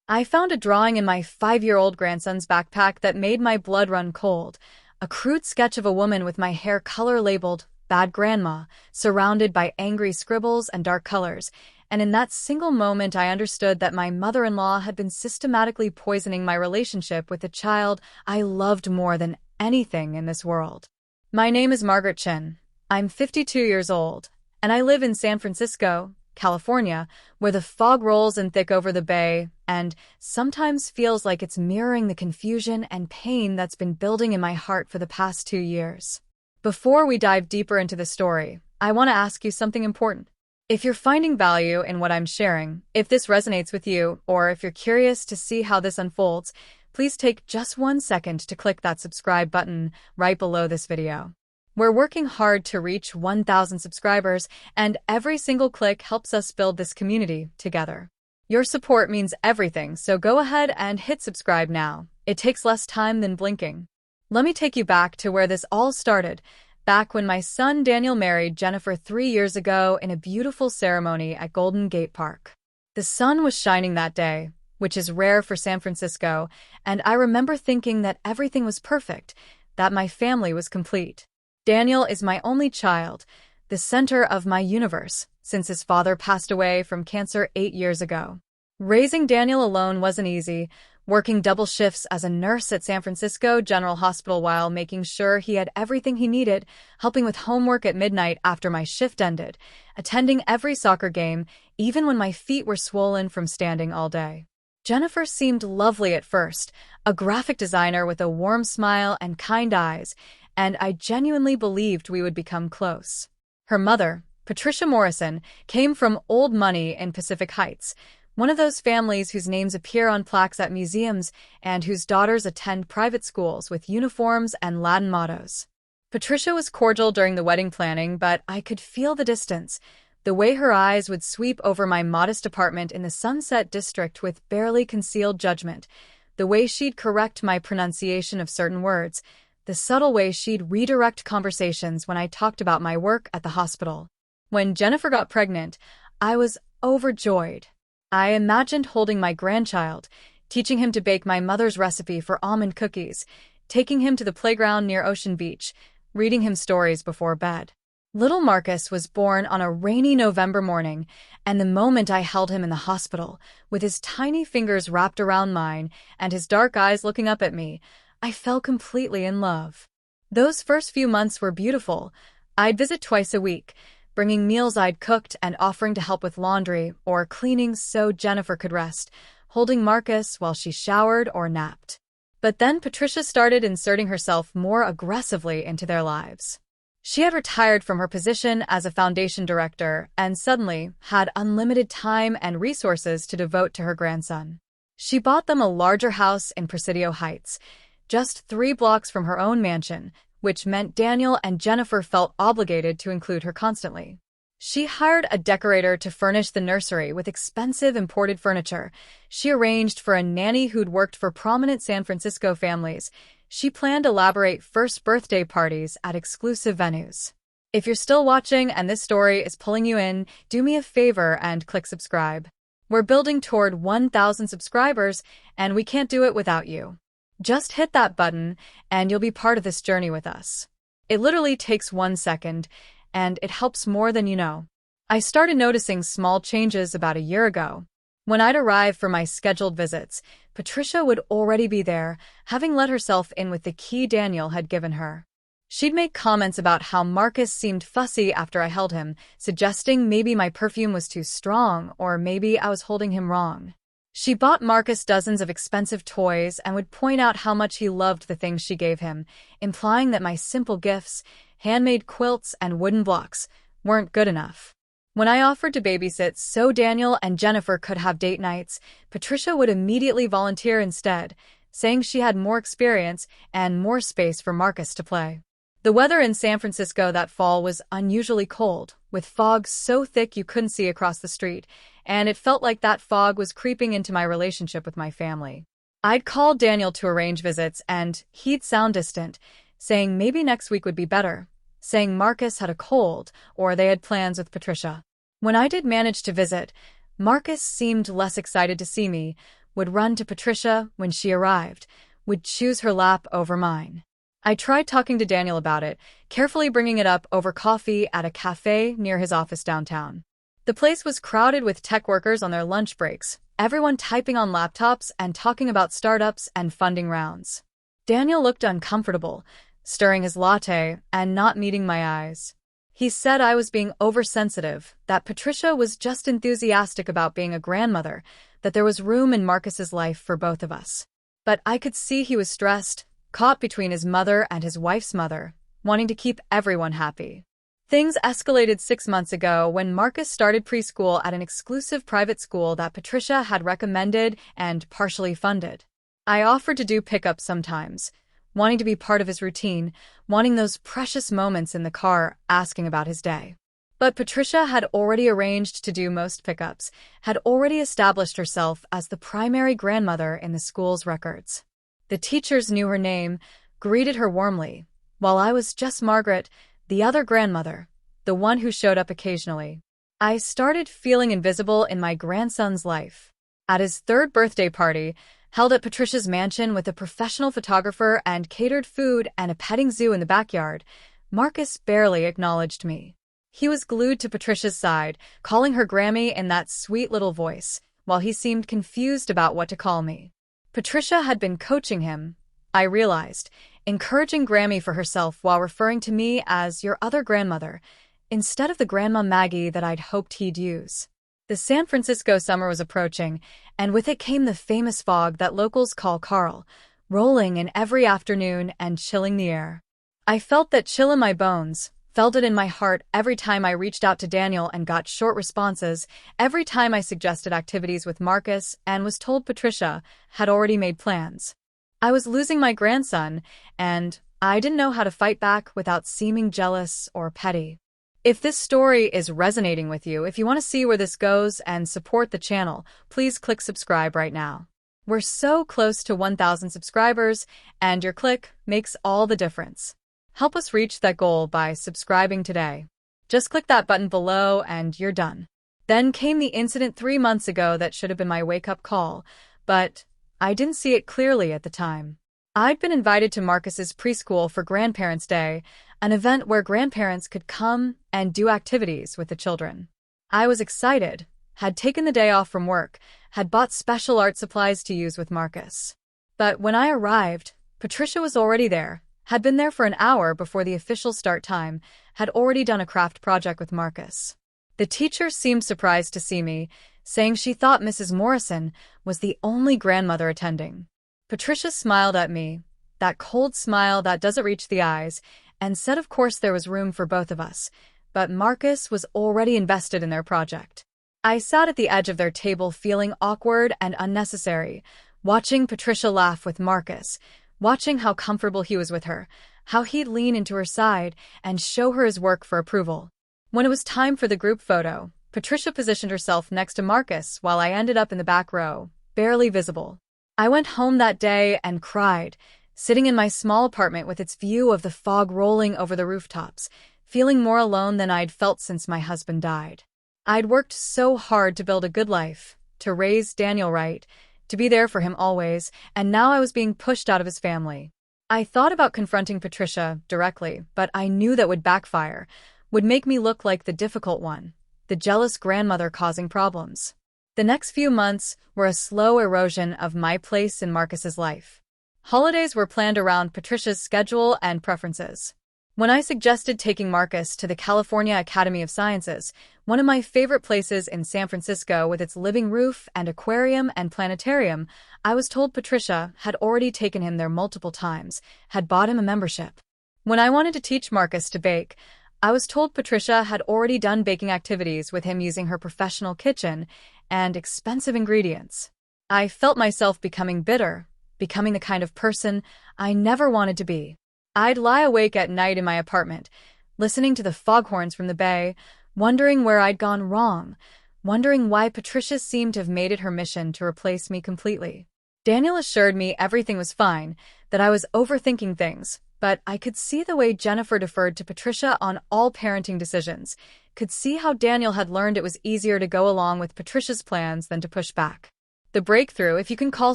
I found a drawing in my 5-year-old grandson's backpack that made my blood run cold. A crude sketch of a woman with my hair color labeled Bad Grandma, surrounded by angry scribbles and dark colors. And in that single moment, I understood that my mother-in-law had been systematically poisoning my relationship with the child I loved more than anything in this world. My name is Margaret Chin. I'm 52 years old, and I live in San Francisco, California, where the fog rolls in thick over the bay and sometimes feels like it's mirroring the confusion and pain that's been building in my heart for the past 2 years. Before we dive deeper into the story, I want to ask you something important. If you're finding value in what I'm sharing, if this resonates with you, or if you're curious to see how this unfolds, please take just 1 second to click that subscribe button right below this video. We're working hard to reach 1,000 subscribers, and every single click helps us build this community together. Your support means everything, so go ahead and hit subscribe now. It takes less time than blinking. Let me take you back to where this all started, back when my son Daniel married Jennifer 3 years ago in a beautiful ceremony at Golden Gate Park. The sun was shining that day, which is rare for San Francisco, and I remember thinking that everything was perfect, that my family was complete. Daniel is my only child, the center of my universe, since his father passed away from cancer 8 years ago. Raising Daniel alone wasn't easy, working double shifts as a nurse at San Francisco General Hospital while making sure he had everything he needed, helping with homework at midnight after my shift ended, attending every soccer game, even when my feet were swollen from standing all day. Jennifer seemed lovely at first, a graphic designer with a warm smile and kind eyes, and I genuinely believed we would become close. Her mother, Patricia Morrison, came from old money in Pacific Heights, one of those families whose names appear on plaques at museums and whose daughters attend private schools with uniforms and Latin mottos. Patricia was cordial during the wedding planning, but I could feel the distance, the way her eyes would sweep over my modest apartment in the Sunset District with barely concealed judgment, the way she'd correct my pronunciation of certain words, the subtle way she'd redirect conversations when I talked about my work at the hospital. When Jennifer got pregnant, I was overjoyed. I imagined holding my grandchild, teaching him to bake my mother's recipe for almond cookies, taking him to the playground near Ocean Beach, reading him stories before bed. Little Marcus was born on a rainy November morning, and the moment I held him in the hospital, with his tiny fingers wrapped around mine and his dark eyes looking up at me, I fell completely in love. Those first few months were beautiful. I'd visit twice a week, bringing meals I'd cooked and offering to help with laundry or cleaning so Jennifer could rest, holding Marcus while she showered or napped. But then Patricia started inserting herself more aggressively into their lives. She had retired from her position as a foundation director and suddenly had unlimited time and resources to devote to her grandson. She bought them a larger house in Presidio Heights, just 3 blocks from her own mansion, which meant Daniel and Jennifer felt obligated to include her constantly. She hired a decorator to furnish the nursery with expensive imported furniture. She arranged for a nanny who'd worked for prominent San Francisco families. She planned elaborate first birthday parties at exclusive venues. If you're still watching and this story is pulling you in, do me a favor and click subscribe. We're building toward 1,000 subscribers, and we can't do it without you. Just hit that button, and you'll be part of this journey with us. It literally takes 1 second, and it helps more than you know. I started noticing small changes about a year ago. When I'd arrive for my scheduled visits, Patricia would already be there, having let herself in with the key Daniel had given her. She'd make comments about how Marcus seemed fussy after I held him, suggesting maybe my perfume was too strong or maybe I was holding him wrong. She bought Marcus dozens of expensive toys and would point out how much he loved the things she gave him, implying that my simple gifts, handmade quilts and wooden blocks, weren't good enough. When I offered to babysit so Daniel and Jennifer could have date nights, Patricia would immediately volunteer instead, saying she had more experience and more space for Marcus to play. The weather in San Francisco that fall was unusually cold, with fog so thick you couldn't see across the street, and it felt like that fog was creeping into my relationship with my family. I'd call Daniel to arrange visits, and he'd sound distant, saying maybe next week would be better, saying Marcus had a cold or they had plans with Patricia. When I did manage to visit, Marcus seemed less excited to see me, would run to Patricia when she arrived, would choose her lap over mine. I tried talking to Daniel about it, carefully bringing it up over coffee at a cafe near his office downtown. The place was crowded with tech workers on their lunch breaks, everyone typing on laptops and talking about startups and funding rounds. Daniel looked uncomfortable, stirring his latte and not meeting my eyes. He said I was being oversensitive, that Patricia was just enthusiastic about being a grandmother, that there was room in Marcus's life for both of us. But I could see he was stressed, caught between his mother and his wife's mother, wanting to keep everyone happy. Things escalated 6 months ago when Marcus started preschool at an exclusive private school that Patricia had recommended and partially funded. I offered to do pickups sometimes, wanting to be part of his routine, wanting those precious moments in the car, asking about his day. But Patricia had already arranged to do most pickups, had already established herself as the primary grandmother in the school's records. The teachers knew her name, greeted her warmly, while I was just Margaret, the other grandmother, the one who showed up occasionally. I started feeling invisible in my grandson's life. At his 3rd birthday party, held at Patricia's mansion with a professional photographer and catered food and a petting zoo in the backyard, Marcus barely acknowledged me. He was glued to Patricia's side, calling her Grammy in that sweet little voice, while he seemed confused about what to call me. Patricia had been coaching him, I realized, encouraging Grammy for herself while referring to me as your other grandmother, instead of the Grandma Maggie that I'd hoped he'd use. The San Francisco summer was approaching, and with it came the famous fog that locals call Carl, rolling in every afternoon and chilling the air. I felt that chill in my bones, felt it in my heart every time I reached out to Daniel and got short responses, every time I suggested activities with Marcus and was told Patricia had already made plans. I was losing my grandson, and I didn't know how to fight back without seeming jealous or petty. If this story is resonating with you, if you want to see where this goes and support the channel, please click subscribe right now. We're so close to 1,000 subscribers, and your click makes all the difference. Help us reach that goal by subscribing today. Just click that button below and you're done. Then came the incident 3 months ago that should have been my wake-up call, but I didn't see it clearly at the time. I'd been invited to Marcus's preschool for Grandparents' Day, an event where grandparents could come and do activities with the children. I was excited, had taken the day off from work, had bought special art supplies to use with Marcus. But when I arrived, Patricia was already there, had been there for an hour before the official start time, had already done a craft project with Marcus. The teacher seemed surprised to see me, saying she thought Mrs. Morrison was the only grandmother attending. Patricia smiled at me, that cold smile that doesn't reach the eyes, and said of course there was room for both of us, but Marcus was already invested in their project. I sat at the edge of their table feeling awkward and unnecessary, watching Patricia laugh with Marcus, watching how comfortable he was with her, how he'd lean into her side and show her his work for approval. When it was time for the group photo, Patricia positioned herself next to Marcus while I ended up in the back row, barely visible. I went home that day and cried, sitting in my small apartment with its view of the fog rolling over the rooftops, feeling more alone than I'd felt since my husband died. I'd worked so hard to build a good life, to raise Daniel right, to be there for him always, and now I was being pushed out of his family. I thought about confronting Patricia directly, but I knew that would backfire, would make me look like the difficult one, the jealous grandmother causing problems. The next few months were a slow erosion of my place in Marcus's life. Holidays were planned around Patricia's schedule and preferences. When I suggested taking Marcus to the California Academy of Sciences, one of my favorite places in San Francisco with its living roof and aquarium and planetarium, I was told Patricia had already taken him there multiple times, had bought him a membership. When I wanted to teach Marcus to bake, I was told Patricia had already done baking activities with him using her professional kitchen and expensive ingredients. I felt myself becoming bitter, becoming the kind of person I never wanted to be. I'd lie awake at night in my apartment, listening to the foghorns from the bay, wondering where I'd gone wrong, wondering why Patricia seemed to have made it her mission to replace me completely. Daniel assured me everything was fine, that I was overthinking things, but I could see the way Jennifer deferred to Patricia on all parenting decisions, could see how Daniel had learned it was easier to go along with Patricia's plans than to push back. The breakthrough, if you can call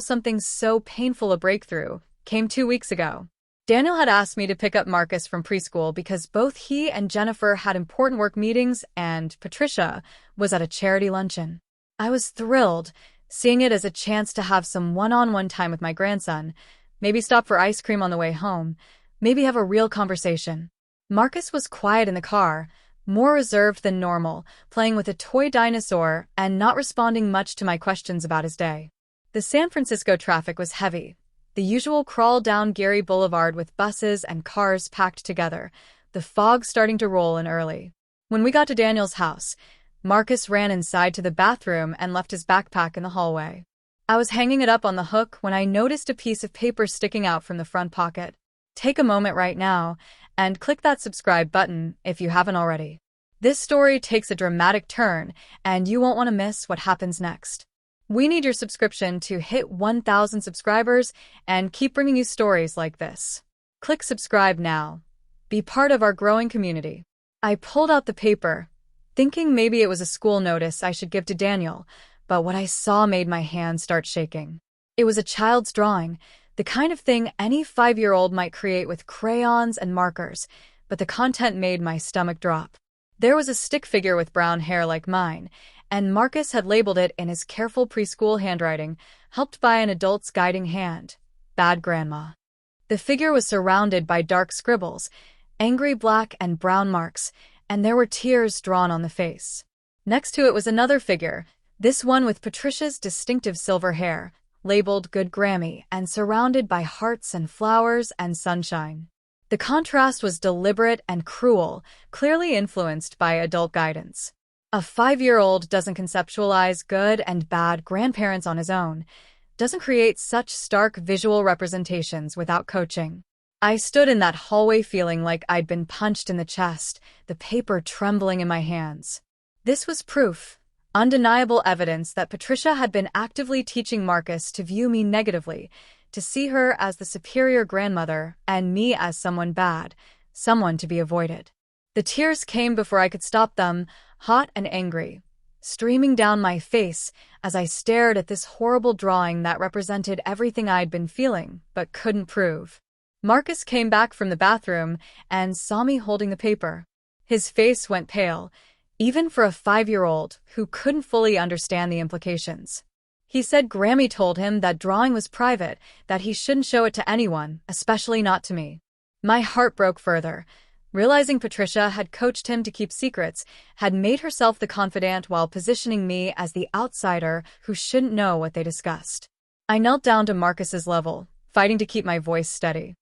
something so painful a breakthrough, came 2 weeks ago. Daniel had asked me to pick up Marcus from preschool because both he and Jennifer had important work meetings and Patricia was at a charity luncheon. I was thrilled, seeing it as a chance to have some one-on-one time with my grandson, maybe stop for ice cream on the way home, maybe have a real conversation. Marcus was quiet in the car, more reserved than normal, playing with a toy dinosaur and not responding much to my questions about his day. The San Francisco traffic was heavy. The usual crawl down Geary Boulevard with buses and cars packed together, the fog starting to roll in early. When we got to Daniel's house, Marcus ran inside to the bathroom and left his backpack in the hallway. I was hanging it up on the hook when I noticed a piece of paper sticking out from the front pocket. Take a moment right now and click that subscribe button if you haven't already. This story takes a dramatic turn, and you won't want to miss what happens next. We need your subscription to hit 1,000 subscribers and keep bringing you stories like this. Click subscribe now. Be part of our growing community. I pulled out the paper, thinking maybe it was a school notice I should give to Daniel, but what I saw made my hand start shaking. It was a child's drawing, the kind of thing any 5-year-old might create with crayons and markers, but the content made my stomach drop. There was a stick figure with brown hair like mine, and Marcus had labeled it in his careful preschool handwriting, helped by an adult's guiding hand, Bad Grandma. The figure was surrounded by dark scribbles, angry black and brown marks, and there were tears drawn on the face. Next to it was another figure, this one with Patricia's distinctive silver hair, labeled Good Grammy, and surrounded by hearts and flowers and sunshine. The contrast was deliberate and cruel, clearly influenced by adult guidance. A 5-year-old doesn't conceptualize good and bad grandparents on his own, doesn't create such stark visual representations without coaching. I stood in that hallway feeling like I'd been punched in the chest, the paper trembling in my hands. This was proof, undeniable evidence that Patricia had been actively teaching Marcus to view me negatively, to see her as the superior grandmother and me as someone bad, someone to be avoided. The tears came before I could stop them, hot and angry, streaming down my face as I stared at this horrible drawing that represented everything I'd been feeling but couldn't prove. Marcus came back from the bathroom and saw me holding the paper. His face went pale, even for a 5-year-old who couldn't fully understand the implications. He said Grammy told him that drawing was private, that he shouldn't show it to anyone, especially not to me. My heart broke further. Realizing Patricia had coached him to keep secrets, had made herself the confidant while positioning me as the outsider who shouldn't know what they discussed. I knelt down to Marcus's level, fighting to keep my voice steady.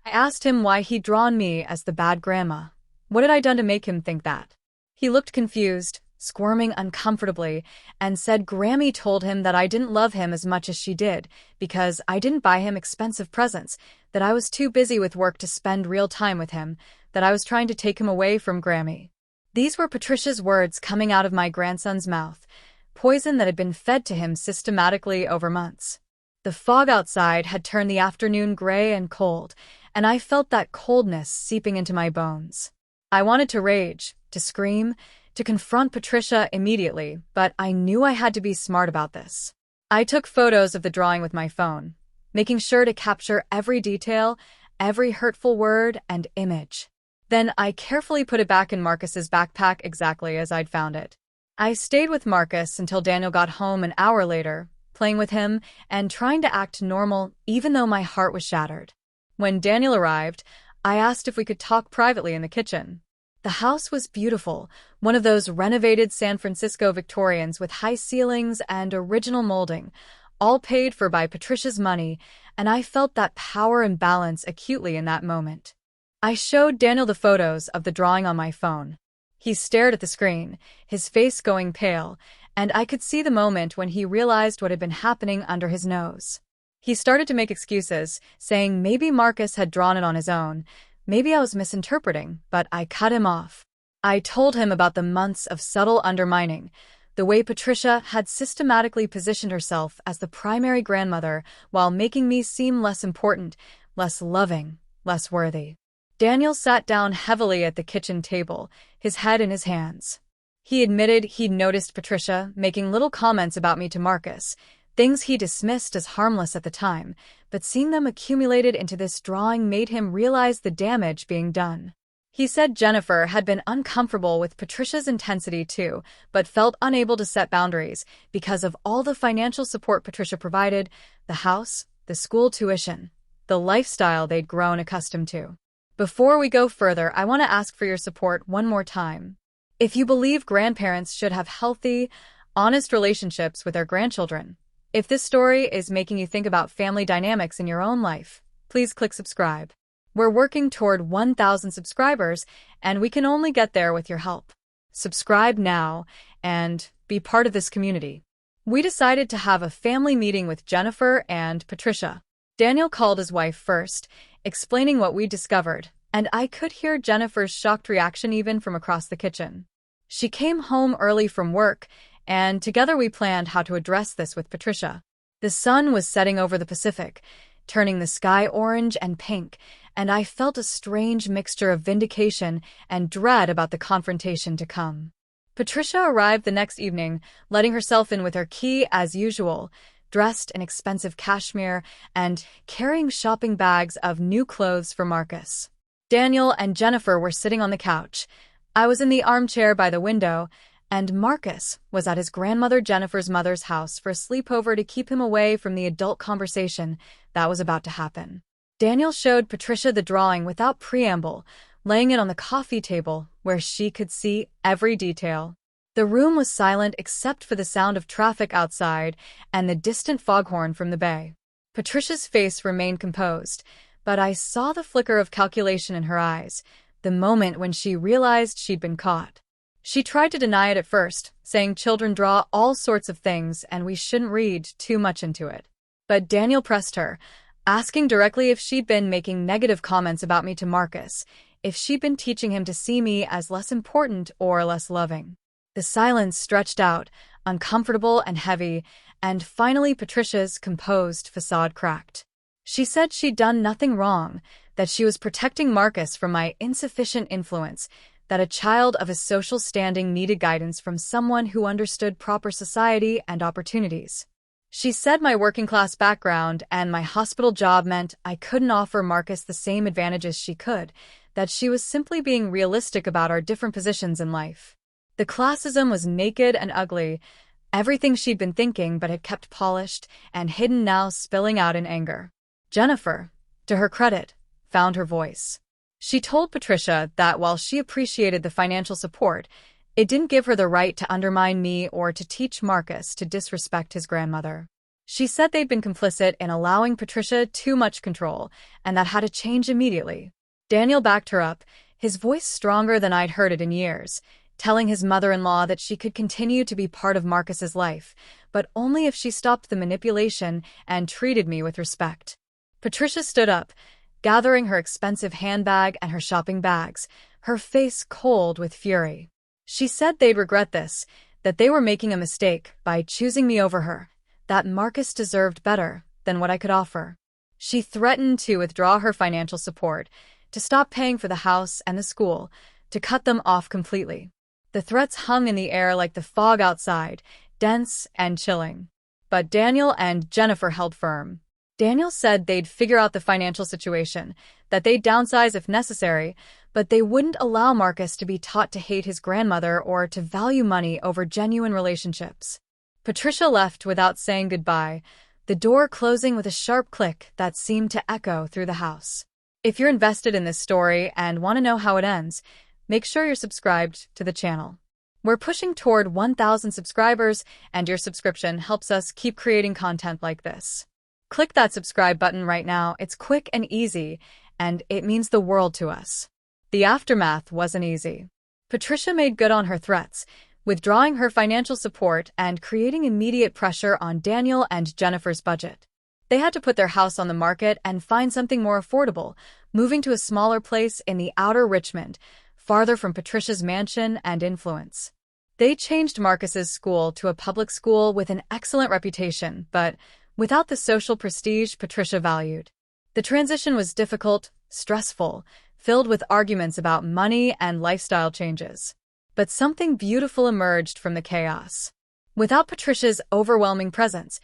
I asked him why he'd drawn me as the bad grandma. What had I done to make him think that? He looked confused, squirming uncomfortably, and said Grammy told him that I didn't love him as much as she did, because I didn't buy him expensive presents, that I was too busy with work to spend real time with him, that I was trying to take him away from Grammy. These were Patricia's words coming out of my grandson's mouth, poison that had been fed to him systematically over months. The fog outside had turned the afternoon gray and cold, and I felt that coldness seeping into my bones. I wanted to rage, to scream, to confront Patricia immediately, but I knew I had to be smart about this. I took photos of the drawing with my phone, making sure to capture every detail, every hurtful word and image. Then I carefully put it back in Marcus's backpack exactly as I'd found it. I stayed with Marcus until Daniel got home an hour later, playing with him and trying to act normal even though my heart was shattered. When Daniel arrived, I asked if we could talk privately in the kitchen. The house was beautiful, one of those renovated San Francisco Victorians with high ceilings and original molding, all paid for by Patricia's money, and I felt that power and balance acutely in that moment. I showed Daniel the photos of the drawing on my phone. He stared at the screen, his face going pale, and I could see the moment when he realized what had been happening under his nose. He started to make excuses, saying maybe Marcus had drawn it on his own, maybe I was misinterpreting, but I cut him off. I told him about the months of subtle undermining, the way Patricia had systematically positioned herself as the primary grandmother while making me seem less important, less loving, less worthy. Daniel sat down heavily at the kitchen table, his head in his hands. He admitted he'd noticed Patricia making little comments about me to Marcus, Things he dismissed as harmless at the time, but seeing them accumulated into this drawing made him realize the damage being done. He said Jennifer had been uncomfortable with Patricia's intensity too, but felt unable to set boundaries because of all the financial support Patricia provided, the house, the school tuition, the lifestyle they'd grown accustomed to. Before we go further, I want to ask for your support one more time. If you believe grandparents should have healthy, honest relationships with their grandchildren, if this story is making you think about family dynamics in your own life, please click subscribe. We're working toward 1,000 subscribers, and we can only get there with your help. Subscribe now and be part of this community. We decided to have a family meeting with Jennifer and Patricia. Daniel called his wife first, explaining what we discovered, and I could hear Jennifer's shocked reaction even from across the kitchen. She came home early from work, and together we planned how to address this with Patricia. The sun was setting over the Pacific, turning the sky orange and pink, and I felt a strange mixture of vindication and dread about the confrontation to come. Patricia arrived the next evening, letting herself in with her key as usual, dressed in expensive cashmere and carrying shopping bags of new clothes for Marcus. Daniel and Jennifer were sitting on the couch. I was in the armchair by the window, and Marcus was at his grandmother Jennifer's mother's house for a sleepover to keep him away from the adult conversation that was about to happen. Daniel showed Patricia the drawing without preamble, laying it on the coffee table where she could see every detail. The room was silent except for the sound of traffic outside and the distant foghorn from the bay. Patricia's face remained composed, but I saw the flicker of calculation in her eyes, the moment when she realized she'd been caught. She tried to deny it at first, saying children draw all sorts of things and we shouldn't read too much into it. But Daniel pressed her, asking directly if she'd been making negative comments about me to Marcus, if she'd been teaching him to see me as less important or less loving. The silence stretched out, uncomfortable and heavy, and finally Patricia's composed facade cracked. She said she'd done nothing wrong, that she was protecting Marcus from my insufficient influence, that a child of his social standing needed guidance from someone who understood proper society and opportunities. She said my working-class background and my hospital job meant I couldn't offer Marcus the same advantages she could, that she was simply being realistic about our different positions in life. The classism was naked and ugly, everything she'd been thinking but had kept polished and hidden now spilling out in anger. Jennifer, to her credit, found her voice. She told Patricia that while she appreciated the financial support, it didn't give her the right to undermine me or to teach Marcus to disrespect his grandmother. She said they'd been complicit in allowing Patricia too much control, and that had to change immediately. Daniel backed her up, his voice stronger than I'd heard it in years, telling his mother-in-law that she could continue to be part of Marcus's life, but only if she stopped the manipulation and treated me with respect. Patricia stood up, gathering her expensive handbag and her shopping bags, her face cold with fury. She said they'd regret this, that they were making a mistake by choosing me over her, that Marcus deserved better than what I could offer. She threatened to withdraw her financial support, to stop paying for the house and the school, to cut them off completely. The threats hung in the air like the fog outside, dense and chilling. But Daniel and Jennifer held firm. Daniel said they'd figure out the financial situation, that they'd downsize if necessary, but they wouldn't allow Marcus to be taught to hate his grandmother or to value money over genuine relationships. Patricia left without saying goodbye, the door closing with a sharp click that seemed to echo through the house. If you're invested in this story and want to know how it ends, make sure you're subscribed to the channel. We're pushing toward 1,000 subscribers, and your subscription helps us keep creating content like this. Click that subscribe button right now. It's quick and easy, and it means the world to us. The aftermath wasn't easy. Patricia made good on her threats, withdrawing her financial support and creating immediate pressure on Daniel and Jennifer's budget. They had to put their house on the market and find something more affordable, moving to a smaller place in the outer Richmond, farther from Patricia's mansion and influence. They changed Marcus's school to a public school with an excellent reputation, but without the social prestige Patricia valued. The transition was difficult, stressful, filled with arguments about money and lifestyle changes. But something beautiful emerged from the chaos. Without Patricia's overwhelming presence,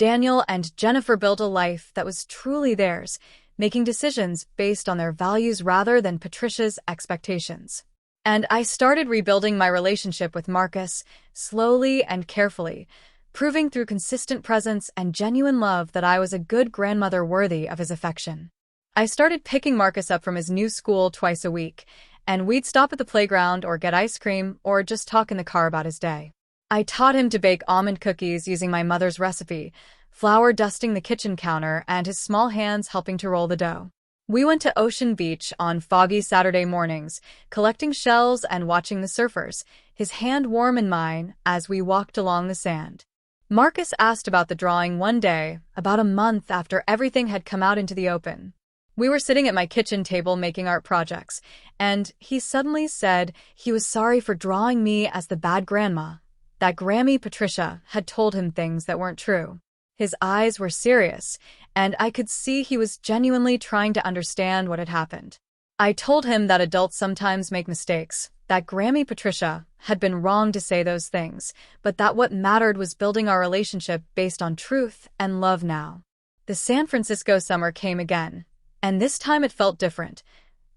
Daniel and Jennifer built a life that was truly theirs, making decisions based on their values rather than Patricia's expectations. And I started rebuilding my relationship with Marcus, slowly and carefully, proving through consistent presence and genuine love that I was a good grandmother worthy of his affection. I started picking Marcus up from his new school twice a week, and we'd stop at the playground or get ice cream or just talk in the car about his day. I taught him to bake almond cookies using my mother's recipe, flour dusting the kitchen counter and his small hands helping to roll the dough. We went to Ocean Beach on foggy Saturday mornings, collecting shells and watching the surfers, his hand warm in mine as we walked along the sand. Marcus asked about the drawing one day, about a month after everything had come out into the open. We were sitting at my kitchen table making art projects, and he suddenly said he was sorry for drawing me as the bad grandma, that Grammy Patricia had told him things that weren't true. His eyes were serious, and I could see he was genuinely trying to understand what had happened. I told him that adults sometimes make mistakes, that Grammy Patricia had been wrong to say those things, but that what mattered was building our relationship based on truth and love now. The San Francisco summer came again, and this time it felt different.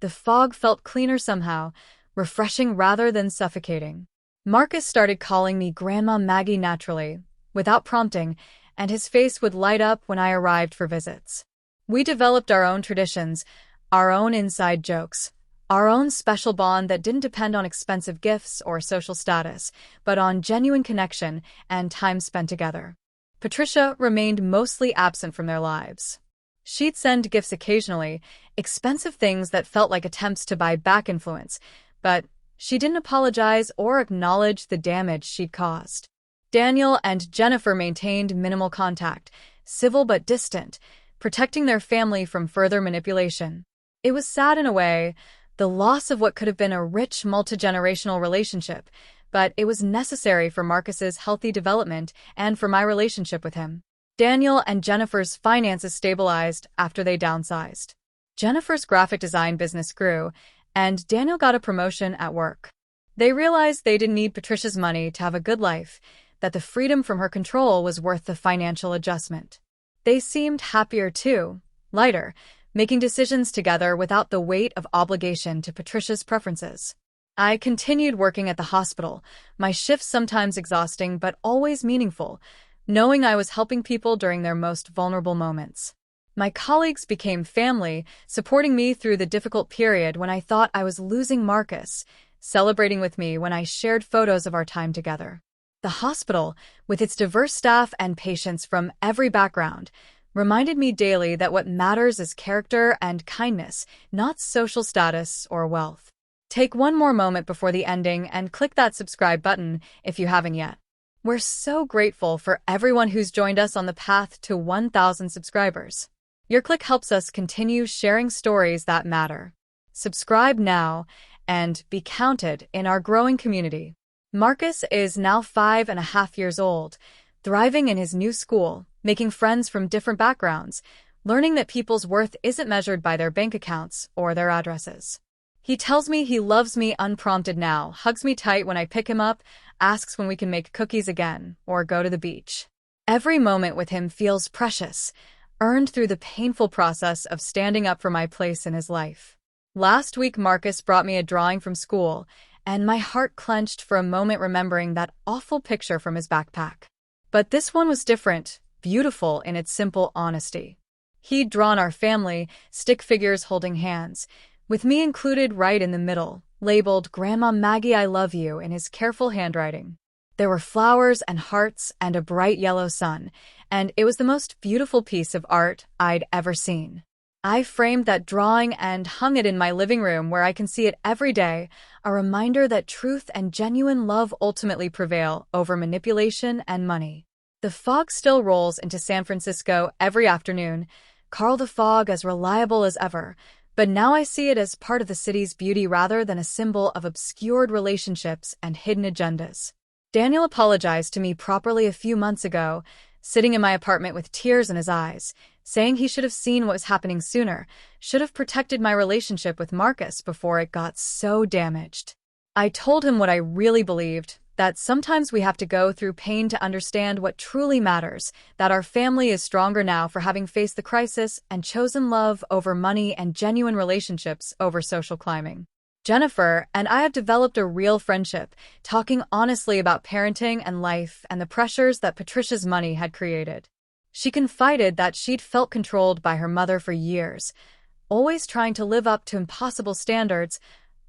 The fog felt cleaner somehow, refreshing rather than suffocating. Marcus started calling me Grandma Maggie naturally, without prompting, and his face would light up when I arrived for visits. We developed our own traditions, our own inside jokes, our own special bond that didn't depend on expensive gifts or social status, but on genuine connection and time spent together. Patricia remained mostly absent from their lives. She'd send gifts occasionally, expensive things that felt like attempts to buy back influence, but she didn't apologize or acknowledge the damage she'd caused. Daniel and Jennifer maintained minimal contact, civil but distant, protecting their family from further manipulation. It was sad in a way, the loss of what could have been a rich multi-generational relationship, but it was necessary for Marcus's healthy development and for my relationship with him. Daniel and Jennifer's finances stabilized after they downsized. Jennifer's graphic design business grew, and Daniel got a promotion at work. They realized they didn't need Patricia's money to have a good life, that the freedom from her control was worth the financial adjustment. They seemed happier too, lighter, making decisions together without the weight of obligation to Patricia's preferences. I continued working at the hospital, my shifts sometimes exhausting but always meaningful, knowing I was helping people during their most vulnerable moments. My colleagues became family, supporting me through the difficult period when I thought I was losing Marcus, celebrating with me when I shared photos of our time together. The hospital, with its diverse staff and patients from every background, reminded me daily that what matters is character and kindness, not social status or wealth. Take one more moment before the ending and click that subscribe button if you haven't yet. We're so grateful for everyone who's joined us on the path to 1,000 subscribers. Your click helps us continue sharing stories that matter. Subscribe now and be counted in our growing community. Marcus is now 5.5 years old, thriving in his new school, making friends from different backgrounds, learning that people's worth isn't measured by their bank accounts or their addresses. He tells me he loves me unprompted now, hugs me tight when I pick him up, asks when we can make cookies again or go to the beach. Every moment with him feels precious, earned through the painful process of standing up for my place in his life. Last week, Marcus brought me a drawing from school, and my heart clenched for a moment remembering that awful picture from his backpack. But this one was different, beautiful in its simple honesty. He'd drawn our family, stick figures holding hands, with me included right in the middle, labeled Grandma Maggie I Love You in his careful handwriting. There were flowers and hearts and a bright yellow sun, and it was the most beautiful piece of art I'd ever seen. I framed that drawing and hung it in my living room where I can see it every day, a reminder that truth and genuine love ultimately prevail over manipulation and money. The fog still rolls into San Francisco every afternoon, Carl the Fog as reliable as ever, but now I see it as part of the city's beauty rather than a symbol of obscured relationships and hidden agendas. Daniel apologized to me properly a few months ago, sitting in my apartment with tears in his eyes, saying he should have seen what was happening sooner, should have protected my relationship with Marcus before it got so damaged. I told him what I really believed, that sometimes we have to go through pain to understand what truly matters, that our family is stronger now for having faced the crisis and chosen love over money and genuine relationships over social climbing. Jennifer and I have developed a real friendship, talking honestly about parenting and life and the pressures that Patricia's money had created. She confided that she'd felt controlled by her mother for years, always trying to live up to impossible standards,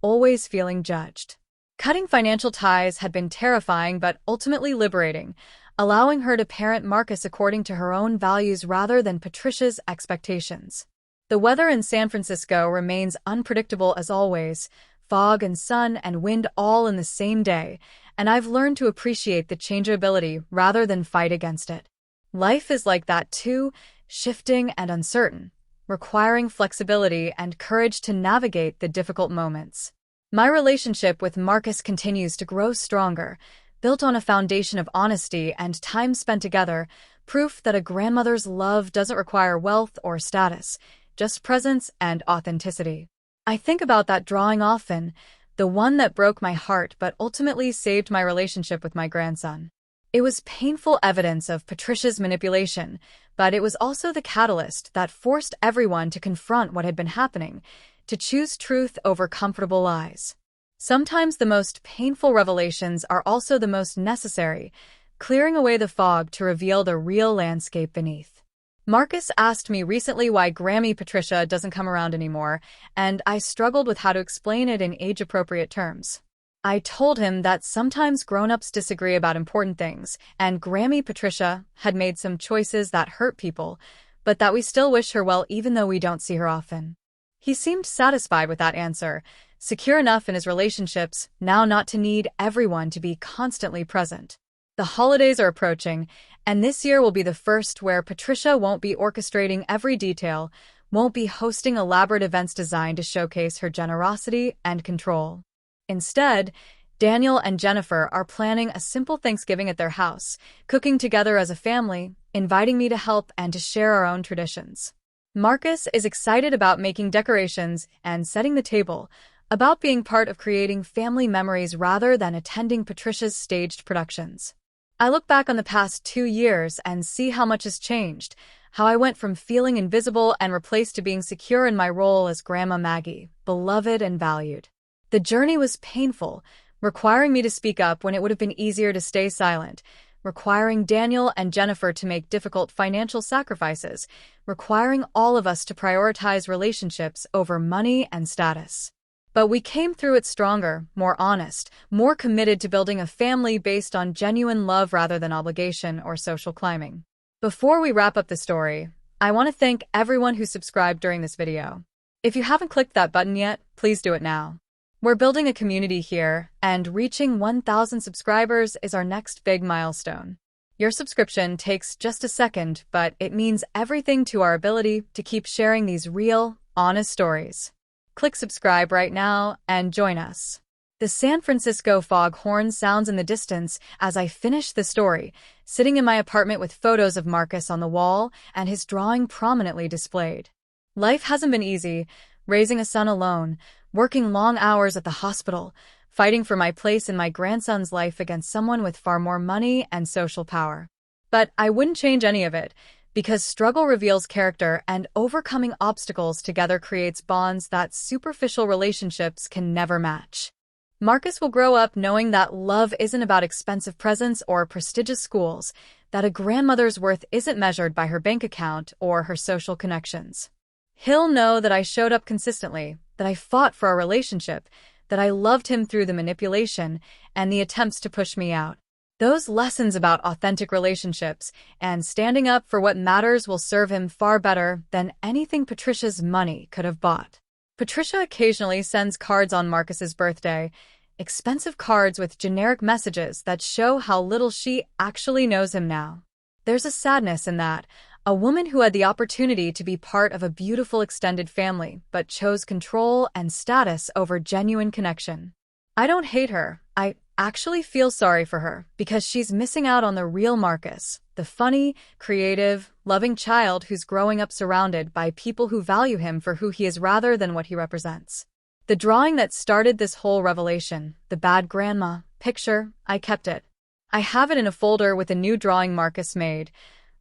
always feeling judged. Cutting financial ties had been terrifying but ultimately liberating, allowing her to parent Marcus according to her own values rather than Patricia's expectations. The weather in San Francisco remains unpredictable as always, fog and sun and wind all in the same day, and I've learned to appreciate the changeability rather than fight against it. Life is like that too, shifting and uncertain, requiring flexibility and courage to navigate the difficult moments. My relationship with Marcus continues to grow stronger, built on a foundation of honesty and time spent together, proof that a grandmother's love doesn't require wealth or status, just presence and authenticity. I think about that drawing often, the one that broke my heart but ultimately saved my relationship with my grandson. It was painful evidence of Patricia's manipulation, but it was also the catalyst that forced everyone to confront what had been happening, to choose truth over comfortable lies. Sometimes the most painful revelations are also the most necessary, clearing away the fog to reveal the real landscape beneath. Marcus asked me recently why Grammy Patricia doesn't come around anymore, and I struggled with how to explain it in age-appropriate terms. I told him that sometimes grown-ups disagree about important things, and Grammy Patricia had made some choices that hurt people, but that we still wish her well even though we don't see her often. He seemed satisfied with that answer, secure enough in his relationships now not to need everyone to be constantly present. The holidays are approaching, and this year will be the first where Patricia won't be orchestrating every detail, won't be hosting elaborate events designed to showcase her generosity and control. Instead, Daniel and Jennifer are planning a simple Thanksgiving at their house, cooking together as a family, inviting me to help and to share our own traditions. Marcus is excited about making decorations and setting the table, about being part of creating family memories rather than attending Patricia's staged productions. I look back on the past 2 years and see how much has changed, how I went from feeling invisible and replaced to being secure in my role as Grandma Maggie, beloved and valued. The journey was painful, requiring me to speak up when it would have been easier to stay silent, requiring Daniel and Jennifer to make difficult financial sacrifices, requiring all of us to prioritize relationships over money and status. But we came through it stronger, more honest, more committed to building a family based on genuine love rather than obligation or social climbing. Before we wrap up the story, I want to thank everyone who subscribed during this video. If you haven't clicked that button yet, please do it now. We're building a community here, and reaching 1,000 subscribers is our next big milestone. Your subscription takes just a second, but it means everything to our ability to keep sharing these real, honest stories. Click subscribe right now and join us. The San Francisco foghorn sounds in the distance as I finish the story, sitting in my apartment with photos of Marcus on the wall and his drawing prominently displayed. Life hasn't been easy, raising a son alone, working long hours at the hospital, fighting for my place in my grandson's life against someone with far more money and social power. But I wouldn't change any of it, because struggle reveals character and overcoming obstacles together creates bonds that superficial relationships can never match. Marcus will grow up knowing that love isn't about expensive presents or prestigious schools, that a grandmother's worth isn't measured by her bank account or her social connections. He'll know that I showed up consistently, that I fought for our relationship, that I loved him through the manipulation and the attempts to push me out. Those lessons about authentic relationships and standing up for what matters will serve him far better than anything Patricia's money could have bought. Patricia occasionally sends cards on Marcus's birthday, expensive cards with generic messages that show how little she actually knows him now. There's a sadness in that. A woman who had the opportunity to be part of a beautiful extended family but chose control and status over genuine connection. I don't hate her. I actually feel sorry for her because she's missing out on the real Marcus, the funny, creative, loving child who's growing up surrounded by people who value him for who he is rather than what he represents. The drawing that started this whole revelation, The Bad Grandma, picture, I kept it. I have it in a folder with a new drawing Marcus made,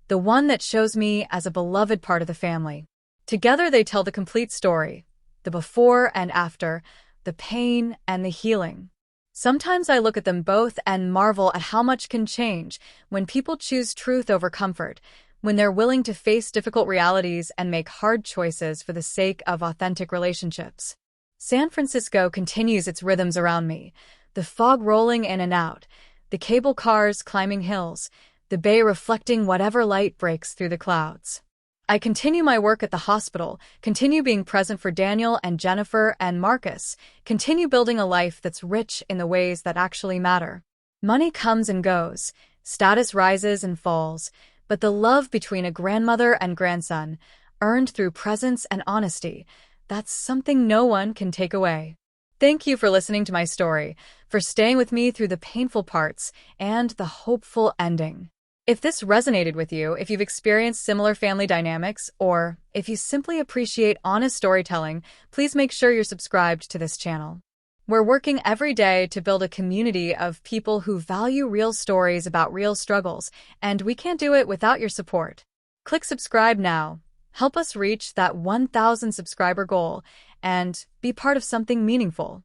the one that shows me as a beloved part of the family. Together they tell the complete story, the before and after, the pain and the healing. Sometimes I look at them both and marvel at how much can change when people choose truth over comfort, when they're willing to face difficult realities and make hard choices for the sake of authentic relationships. San Francisco continues its rhythms around me, the fog rolling in and out, the cable cars climbing hills, the bay reflecting whatever light breaks through the clouds. I continue my work at the hospital, continue being present for Daniel and Jennifer and Marcus, continue building a life that's rich in the ways that actually matter. Money comes and goes, status rises and falls, but the love between a grandmother and grandson, earned through presence and honesty, that's something no one can take away. Thank you for listening to my story, for staying with me through the painful parts and the hopeful ending. If this resonated with you, if you've experienced similar family dynamics, or if you simply appreciate honest storytelling, please make sure you're subscribed to this channel. We're working every day to build a community of people who value real stories about real struggles, and we can't do it without your support. Click subscribe now. Help us reach that 1,000 subscriber goal and be part of something meaningful.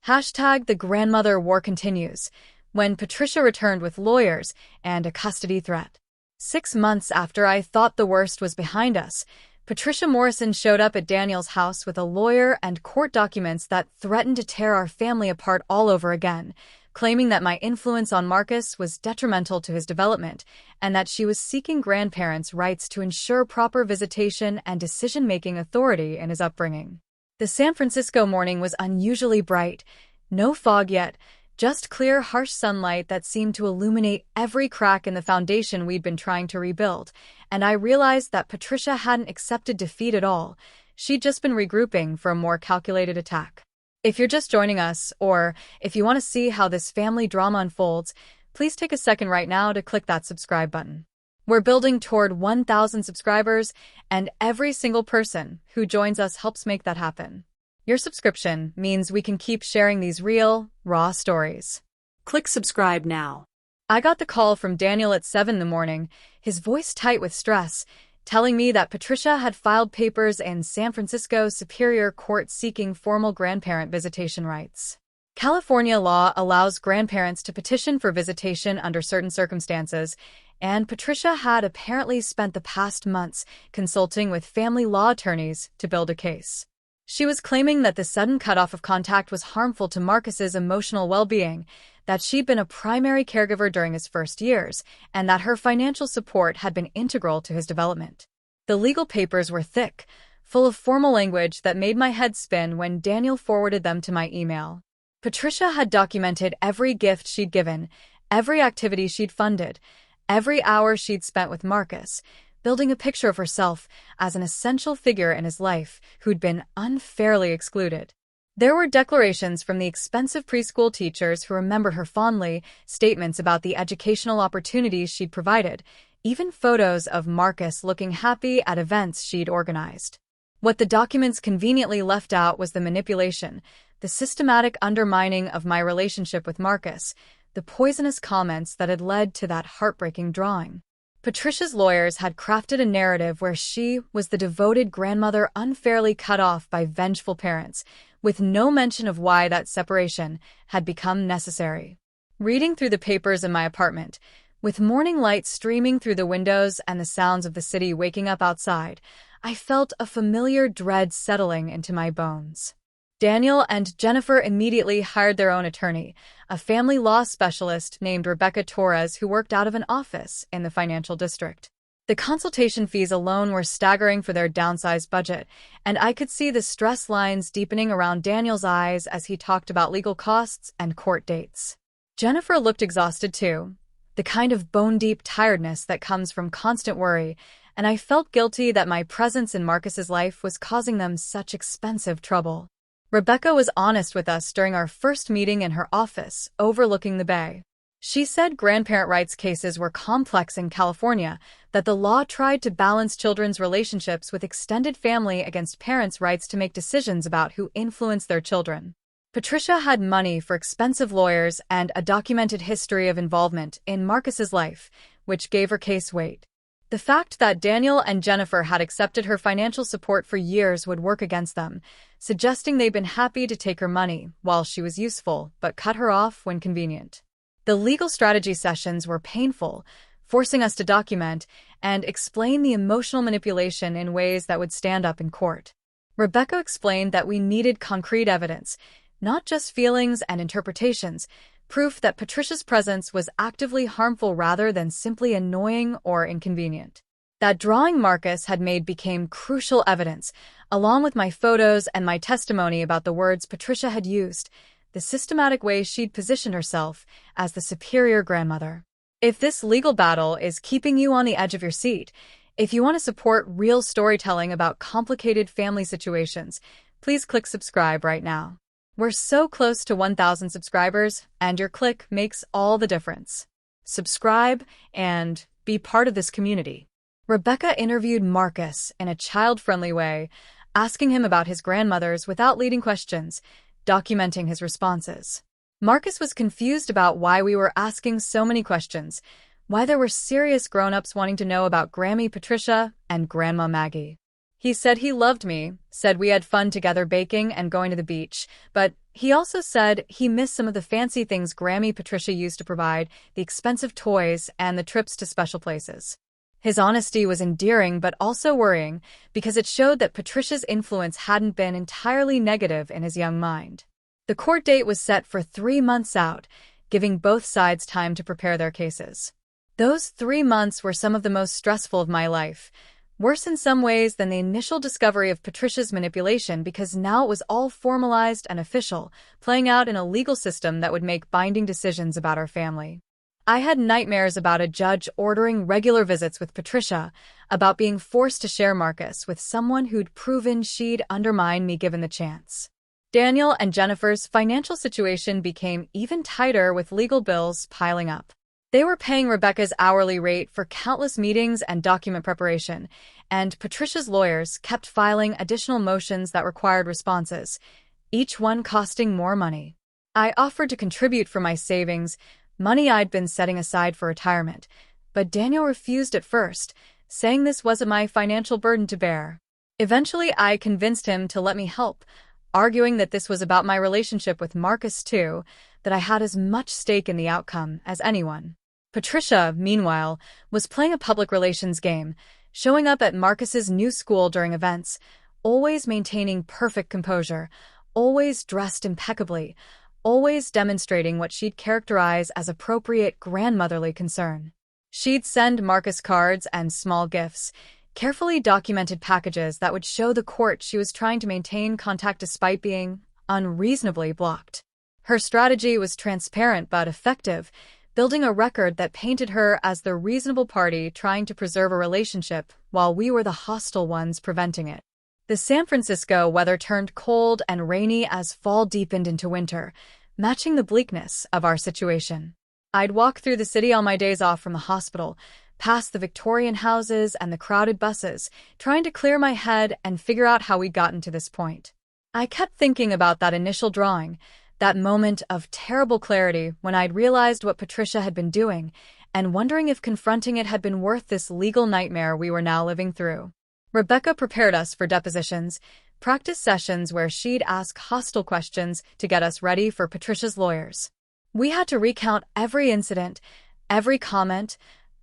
Hashtag the grandmother war continues. When Patricia returned with lawyers and a custody threat. 6 months after I thought the worst was behind us, Patricia Morrison showed up at Daniel's house with a lawyer and court documents that threatened to tear our family apart all over again, claiming that my influence on Marcus was detrimental to his development and that she was seeking grandparents' rights to ensure proper visitation and decision-making authority in his upbringing. The San Francisco morning was unusually bright, no fog yet, just clear, harsh sunlight that seemed to illuminate every crack in the foundation we'd been trying to rebuild, and I realized that Patricia hadn't accepted defeat at all. She'd just been regrouping for a more calculated attack. If you're just joining us, or if you want to see how this family drama unfolds, please take a second right now to click that subscribe button. We're building toward 1,000 subscribers, and every single person who joins us helps make that happen. Your subscription means we can keep sharing these real, raw stories. Click subscribe now. I got the call from Daniel at 7 in the morning, his voice tight with stress, telling me that Patricia had filed papers in San Francisco Superior Court seeking formal grandparent visitation rights. California law allows grandparents to petition for visitation under certain circumstances, and Patricia had apparently spent the past months consulting with family law attorneys to build a case. She was claiming that the sudden cutoff of contact was harmful to Marcus's emotional well-being, that she'd been a primary caregiver during his first years, and that her financial support had been integral to his development. The legal papers were thick, full of formal language that made my head spin when Daniel forwarded them to my email. Patricia had documented every gift she'd given, every activity she'd funded, every hour she'd spent with Marcus, building a picture of herself as an essential figure in his life who'd been unfairly excluded. There were declarations from the expensive preschool teachers who remembered her fondly, statements about the educational opportunities she'd provided, even photos of Marcus looking happy at events she'd organized. What the documents conveniently left out was the manipulation, the systematic undermining of my relationship with Marcus, the poisonous comments that had led to that heartbreaking drawing. Patricia's lawyers had crafted a narrative where she was the devoted grandmother unfairly cut off by vengeful parents, with no mention of why that separation had become necessary. Reading through the papers in my apartment, with morning light streaming through the windows and the sounds of the city waking up outside, I felt a familiar dread settling into my bones. Daniel and Jennifer immediately hired their own attorney, a family law specialist named Rebecca Torres who worked out of an office in the financial district. The consultation fees alone were staggering for their downsized budget, and I could see the stress lines deepening around Daniel's eyes as he talked about legal costs and court dates. Jennifer looked exhausted too, the kind of bone-deep tiredness that comes from constant worry, and I felt guilty that my presence in Marcus's life was causing them such expensive trouble. Rebecca was honest with us during our first meeting in her office, overlooking the bay. She said grandparent rights cases were complex in California, that the law tried to balance children's relationships with extended family against parents' rights to make decisions about who influence their children. Patricia had money for expensive lawyers and a documented history of involvement in Marcus's life, which gave her case weight. The fact that Daniel and Jennifer had accepted her financial support for years would work against them, suggesting they'd been happy to take her money while she was useful, but cut her off when convenient. The legal strategy sessions were painful, forcing us to document and explain the emotional manipulation in ways that would stand up in court. Rebecca explained that we needed concrete evidence, not just feelings and interpretations, proof that Patricia's presence was actively harmful rather than simply annoying or inconvenient. That drawing Marcus had made became crucial evidence, along with my photos and my testimony about the words Patricia had used, the systematic way she'd positioned herself as the superior grandmother. If this legal battle is keeping you on the edge of your seat, if you want to support real storytelling about complicated family situations, please click subscribe right now. We're so close to 1,000 subscribers, and your click makes all the difference. Subscribe and be part of this community. Rebecca interviewed Marcus in a child-friendly way, asking him about his grandmothers without leading questions, documenting his responses. Marcus was confused about why we were asking so many questions, why there were serious grown-ups wanting to know about Grammy Patricia and Grandma Maggie. He said he loved me, said we had fun together baking and going to the beach, but he also said he missed some of the fancy things Grammy Patricia used to provide, the expensive toys and the trips to special places. His honesty was endearing but also worrying because it showed that Patricia's influence hadn't been entirely negative in his young mind. The court date was set for 3 months out, giving both sides time to prepare their cases. Those 3 months were some of the most stressful of my life. Worse in some ways than the initial discovery of Patricia's manipulation because now it was all formalized and official, playing out in a legal system that would make binding decisions about our family. I had nightmares about a judge ordering regular visits with Patricia, about being forced to share Marcus with someone who'd proven she'd undermine me given the chance. Daniel and Jennifer's financial situation became even tighter with legal bills piling up. They were paying Rebecca's hourly rate for countless meetings and document preparation, and Patricia's lawyers kept filing additional motions that required responses, each one costing more money. I offered to contribute from my savings, money I'd been setting aside for retirement, but Daniel refused at first, saying this wasn't my financial burden to bear. Eventually, I convinced him to let me help, arguing that this was about my relationship with Marcus too, that I had as much stake in the outcome as anyone. Patricia, meanwhile, was playing a public relations game, showing up at Marcus's new school during events, always maintaining perfect composure, always dressed impeccably, always demonstrating what she'd characterize as appropriate grandmotherly concern. She'd send Marcus cards and small gifts, carefully documented packages that would show the court she was trying to maintain contact despite being unreasonably blocked. Her strategy was transparent but effective, building a record that painted her as the reasonable party trying to preserve a relationship while we were the hostile ones preventing it. The San Francisco weather turned cold and rainy as fall deepened into winter, matching the bleakness of our situation. I'd walk through the city on my days off from the hospital, past the Victorian houses and the crowded buses, trying to clear my head and figure out how we'd gotten to this point. I kept thinking about that initial drawing, that moment of terrible clarity when I'd realized what Patricia had been doing, and wondering if confronting it had been worth this legal nightmare we were now living through. Rebecca prepared us for depositions, practice sessions where she'd ask hostile questions to get us ready for Patricia's lawyers. We had to recount every incident, every comment,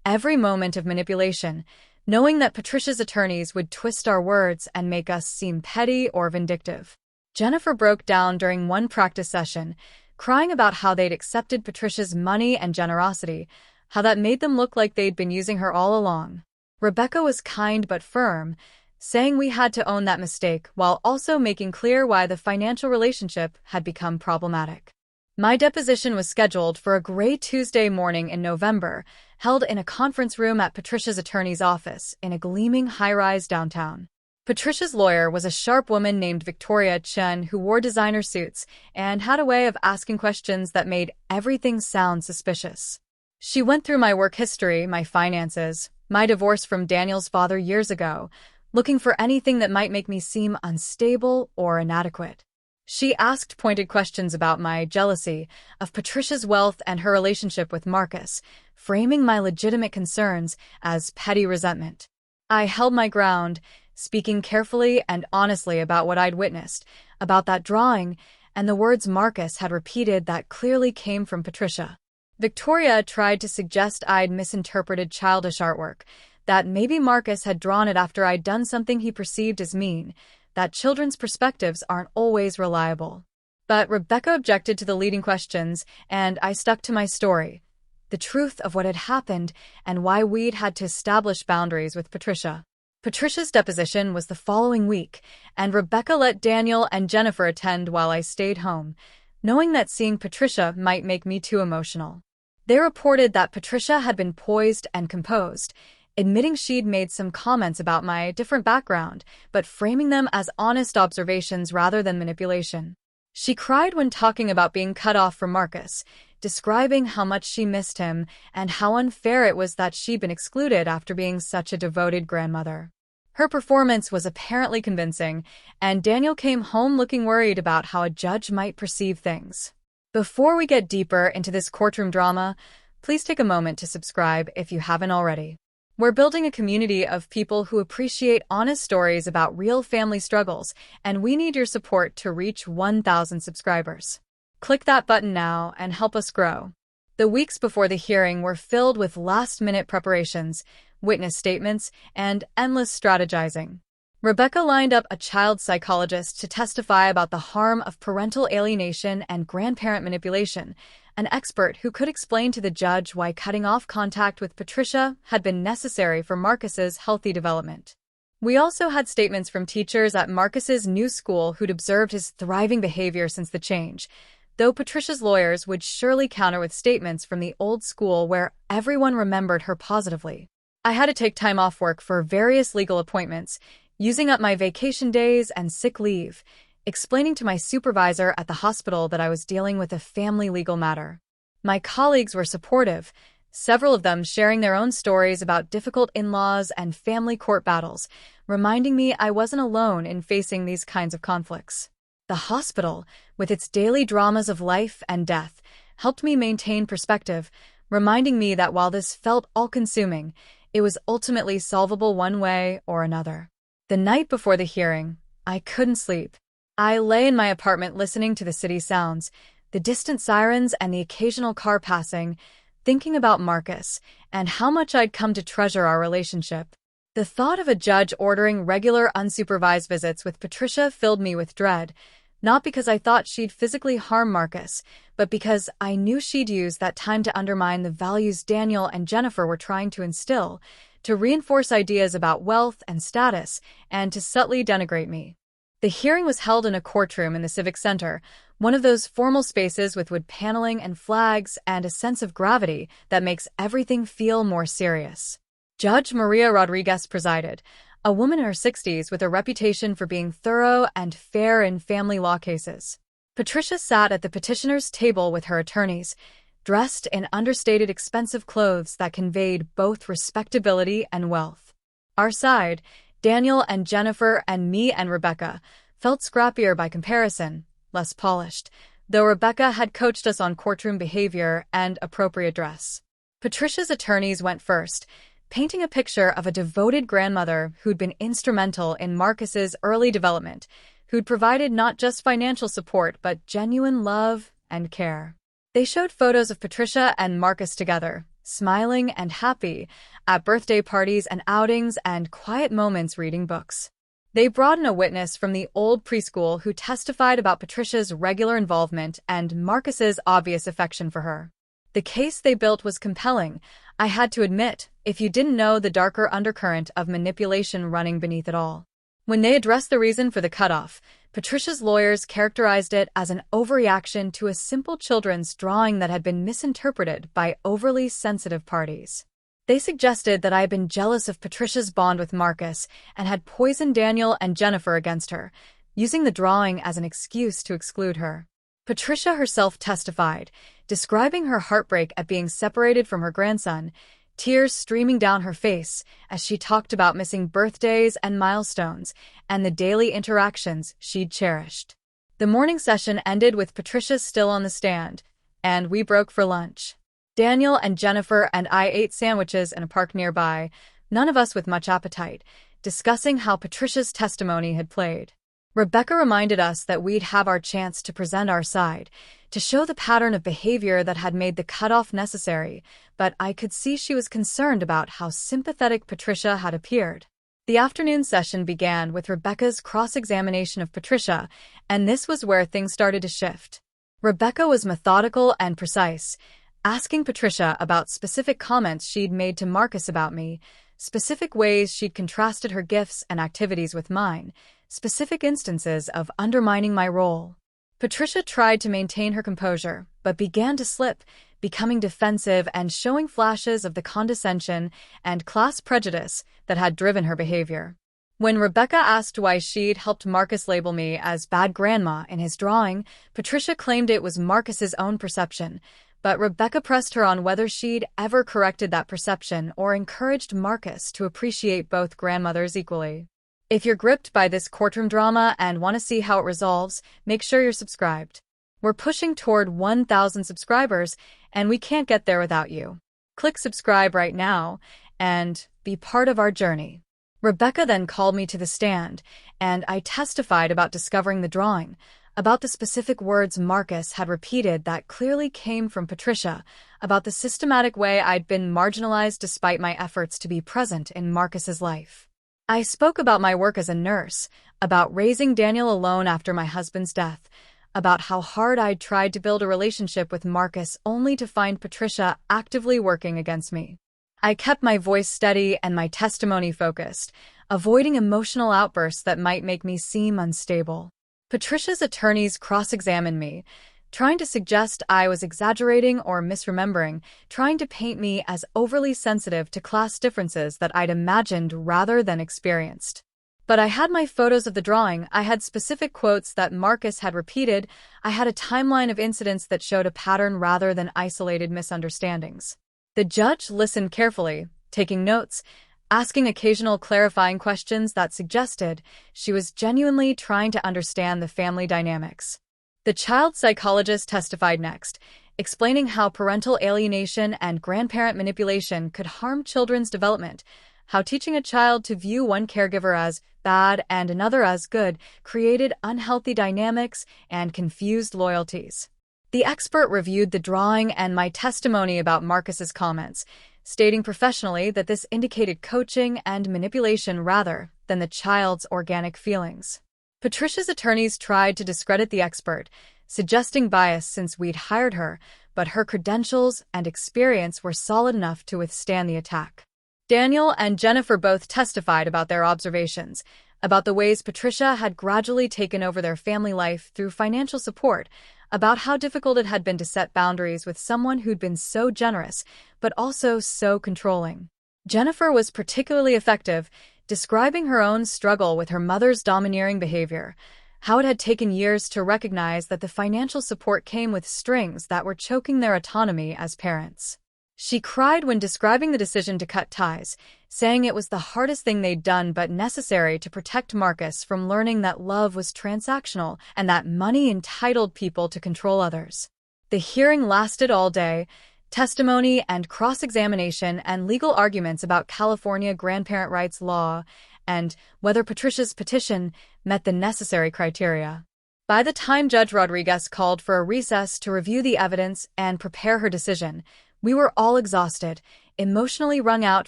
every moment of manipulation, knowing that Patricia's attorneys would twist our words and make us seem petty or vindictive. Jennifer broke down during one practice session, crying about how they'd accepted Patricia's money and generosity, how that made them look like they'd been using her all along. Rebecca was kind but firm, saying we had to own that mistake while also making clear why the financial relationship had become problematic. My deposition was scheduled for a gray Tuesday morning in November, held in a conference room at Patricia's attorney's office in a gleaming high-rise downtown. Patricia's lawyer was a sharp woman named Victoria Chen who wore designer suits and had a way of asking questions that made everything sound suspicious. She went through my work history, my finances, my divorce from Daniel's father years ago, looking for anything that might make me seem unstable or inadequate. She asked pointed questions about my jealousy of Patricia's wealth and her relationship with Marcus, framing my legitimate concerns as petty resentment. I held my ground, speaking carefully and honestly about what I'd witnessed, about that drawing, and the words Marcus had repeated that clearly came from Patricia. Victoria tried to suggest I'd misinterpreted childish artwork, that maybe Marcus had drawn it after I'd done something he perceived as mean, that children's perspectives aren't always reliable. But Rebecca objected to the leading questions, and I stuck to my story, the truth of what had happened and why we'd had to establish boundaries with Patricia. Patricia's deposition was the following week, and Rebecca let Daniel and Jennifer attend while I stayed home, knowing that seeing Patricia might make me too emotional. They reported that Patricia had been poised and composed, admitting she'd made some comments about my different background, but framing them as honest observations rather than manipulation. She cried when talking about being cut off from Marcus, describing how much she missed him and how unfair it was that she'd been excluded after being such a devoted grandmother. Her performance was apparently convincing, and Daniel came home looking worried about how a judge might perceive things. Before we get deeper into this courtroom drama, please take a moment to subscribe if you haven't already. We're building a community of people who appreciate honest stories about real family struggles, and we need your support to reach 1,000 subscribers. Click that button now and help us grow. The weeks before the hearing were filled with last-minute preparations, witness statements, and endless strategizing. Rebecca lined up a child psychologist to testify about the harm of parental alienation and grandparent manipulation, an expert who could explain to the judge why cutting off contact with Patricia had been necessary for Marcus's healthy development. We also had statements from teachers at Marcus's new school who'd observed his thriving behavior since the change, though Patricia's lawyers would surely counter with statements from the old school where everyone remembered her positively. I had to take time off work for various legal appointments, using up my vacation days and sick leave, explaining to my supervisor at the hospital that I was dealing with a family legal matter. My colleagues were supportive, several of them sharing their own stories about difficult in-laws and family court battles, reminding me I wasn't alone in facing these kinds of conflicts. The hospital, with its daily dramas of life and death, helped me maintain perspective, reminding me that while this felt all-consuming, it was ultimately solvable one way or another. The night before the hearing, I couldn't sleep. I lay in my apartment listening to the city sounds, the distant sirens and the occasional car passing, thinking about Marcus and how much I'd come to treasure our relationship. The thought of a judge ordering regular unsupervised visits with Patricia filled me with dread, not because I thought she'd physically harm Marcus, but because I knew she'd use that time to undermine the values Daniel and Jennifer were trying to instill, to reinforce ideas about wealth and status, and to subtly denigrate me. The hearing was held in a courtroom in the Civic Center, one of those formal spaces with wood paneling and flags and a sense of gravity that makes everything feel more serious. Judge Maria Rodriguez presided, a woman in her 60s with a reputation for being thorough and fair in family law cases. Patricia sat at the petitioner's table with her attorneys, dressed in understated expensive clothes that conveyed both respectability and wealth. Our side, Daniel and Jennifer and me and Rebecca, felt scrappier by comparison, less polished, though Rebecca had coached us on courtroom behavior and appropriate dress. Patricia's attorneys went first, painting a picture of a devoted grandmother who'd been instrumental in Marcus's early development, who'd provided not just financial support but genuine love and care. They showed photos of Patricia and Marcus together, smiling and happy, at birthday parties and outings and quiet moments reading books. They brought in a witness from the old preschool who testified about Patricia's regular involvement and Marcus's obvious affection for her. The case they built was compelling, I had to admit, if you didn't know the darker undercurrent of manipulation running beneath it all. When they addressed the reason for the cutoff, Patricia's lawyers characterized it as an overreaction to a simple children's drawing that had been misinterpreted by overly sensitive parties. They suggested that I had been jealous of Patricia's bond with Marcus and had poisoned Daniel and Jennifer against her, using the drawing as an excuse to exclude her. Patricia herself testified, describing her heartbreak at being separated from her grandson, tears streaming down her face as she talked about missing birthdays and milestones and the daily interactions she'd cherished. The morning session ended with Patricia still on the stand, and we broke for lunch. Daniel and Jennifer and I ate sandwiches in a park nearby, none of us with much appetite, discussing how Patricia's testimony had played. Rebecca reminded us that we'd have our chance to present our side, to show the pattern of behavior that had made the cutoff necessary, but I could see she was concerned about how sympathetic Patricia had appeared. The afternoon session began with Rebecca's cross-examination of Patricia, and this was where things started to shift. Rebecca was methodical and precise, asking Patricia about specific comments she'd made to Marcus about me, specific ways she'd contrasted her gifts and activities with mine, specific instances of undermining my role. Patricia tried to maintain her composure, but began to slip, becoming defensive and showing flashes of the condescension and class prejudice that had driven her behavior. When Rebecca asked why she'd helped Marcus label me as bad grandma in his drawing, Patricia claimed it was Marcus's own perception, but Rebecca pressed her on whether she'd ever corrected that perception or encouraged Marcus to appreciate both grandmothers equally. If you're gripped by this courtroom drama and want to see how it resolves, make sure you're subscribed. We're pushing toward 1,000 subscribers, and we can't get there without you. Click subscribe right now and be part of our journey. Rebecca then called me to the stand, and I testified about discovering the drawing, about the specific words Marcus had repeated that clearly came from Patricia, about the systematic way I'd been marginalized despite my efforts to be present in Marcus's life. I spoke about my work as a nurse, about raising Daniel alone after my husband's death, about how hard I'd tried to build a relationship with Marcus only to find Patricia actively working against me. I kept my voice steady and my testimony focused, avoiding emotional outbursts that might make me seem unstable. Patricia's attorneys cross-examined me, trying to suggest I was exaggerating or misremembering, trying to paint me as overly sensitive to class differences that I'd imagined rather than experienced. But I had my photos of the drawing, I had specific quotes that Marcus had repeated, I had a timeline of incidents that showed a pattern rather than isolated misunderstandings. The judge listened carefully, taking notes, asking occasional clarifying questions that suggested she was genuinely trying to understand the family dynamics. The child psychologist testified next, explaining how parental alienation and grandparent manipulation could harm children's development, how teaching a child to view one caregiver as bad and another as good created unhealthy dynamics and confused loyalties. The expert reviewed the drawing and my testimony about Marcus's comments, stating professionally that this indicated coaching and manipulation rather than the child's organic feelings. Patricia's attorneys tried to discredit the expert, suggesting bias since we'd hired her, but her credentials and experience were solid enough to withstand the attack. Daniel and Jennifer both testified about their observations, about the ways Patricia had gradually taken over their family life through financial support, about how difficult it had been to set boundaries with someone who'd been so generous, but also so controlling. Jennifer was particularly effective, describing her own struggle with her mother's domineering behavior, how it had taken years to recognize that the financial support came with strings that were choking their autonomy as parents. She cried when describing the decision to cut ties, saying it was the hardest thing they'd done but necessary to protect Marcus from learning that love was transactional and that money entitled people to control others. The hearing lasted all day. Testimony and cross-examination and legal arguments about California grandparent rights law and whether Patricia's petition met the necessary criteria. By the time Judge Rodriguez called for a recess to review the evidence and prepare her decision, we were all exhausted, emotionally wrung out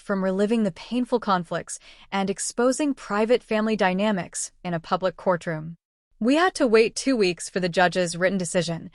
from reliving the painful conflicts and exposing private family dynamics in a public courtroom. We had to wait 2 weeks for the judge's written decision,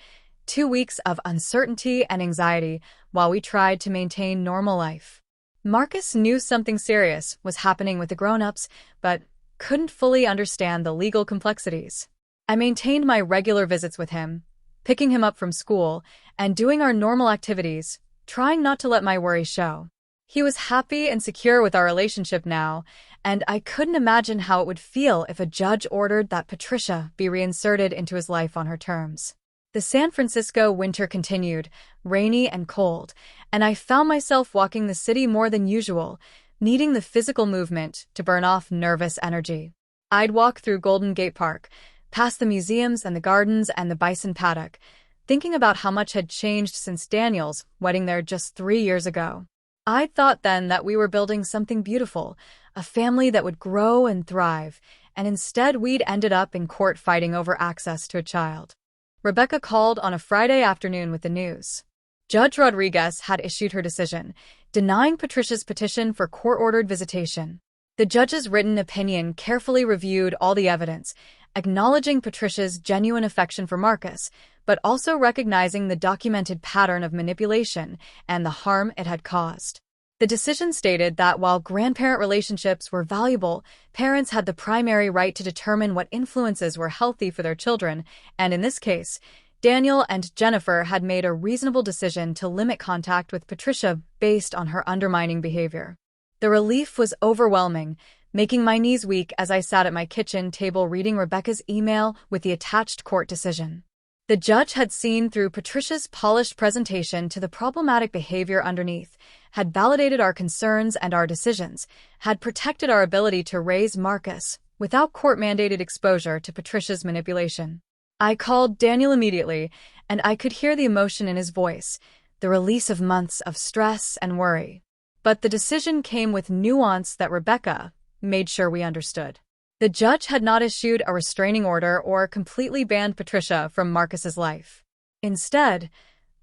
2 weeks of uncertainty and anxiety while we tried to maintain normal life. Marcus knew something serious was happening with the grown-ups, but couldn't fully understand the legal complexities. I maintained my regular visits with him, picking him up from school, and doing our normal activities, trying not to let my worries show. He was happy and secure with our relationship now, and I couldn't imagine how it would feel if a judge ordered that Patricia be reinserted into his life on her terms. The San Francisco winter continued, rainy and cold, and I found myself walking the city more than usual, needing the physical movement to burn off nervous energy. I'd walk through Golden Gate Park, past the museums and the gardens and the bison paddock, thinking about how much had changed since Daniel's wedding there just 3 years ago. I'd thought then that we were building something beautiful, a family that would grow and thrive, and instead we'd ended up in court fighting over access to a child. Rebecca called on a Friday afternoon with the news. Judge Rodriguez had issued her decision, denying Patricia's petition for court-ordered visitation. The judge's written opinion carefully reviewed all the evidence, acknowledging Patricia's genuine affection for Marcus, but also recognizing the documented pattern of manipulation and the harm it had caused. The decision stated that while grandparent relationships were valuable, parents had the primary right to determine what influences were healthy for their children, and in this case, Daniel and Jennifer had made a reasonable decision to limit contact with Patricia based on her undermining behavior. The relief was overwhelming, making my knees weak as I sat at my kitchen table reading Rebecca's email with the attached court decision. The judge had seen through Patricia's polished presentation to the problematic behavior underneath, had validated our concerns and our decisions, had protected our ability to raise Marcus without court-mandated exposure to Patricia's manipulation. I called Daniel immediately, and I could hear the emotion in his voice, the release of months of stress and worry. But the decision came with nuance that Rebecca made sure we understood. The judge had not issued a restraining order or completely banned Patricia from Marcus's life. Instead,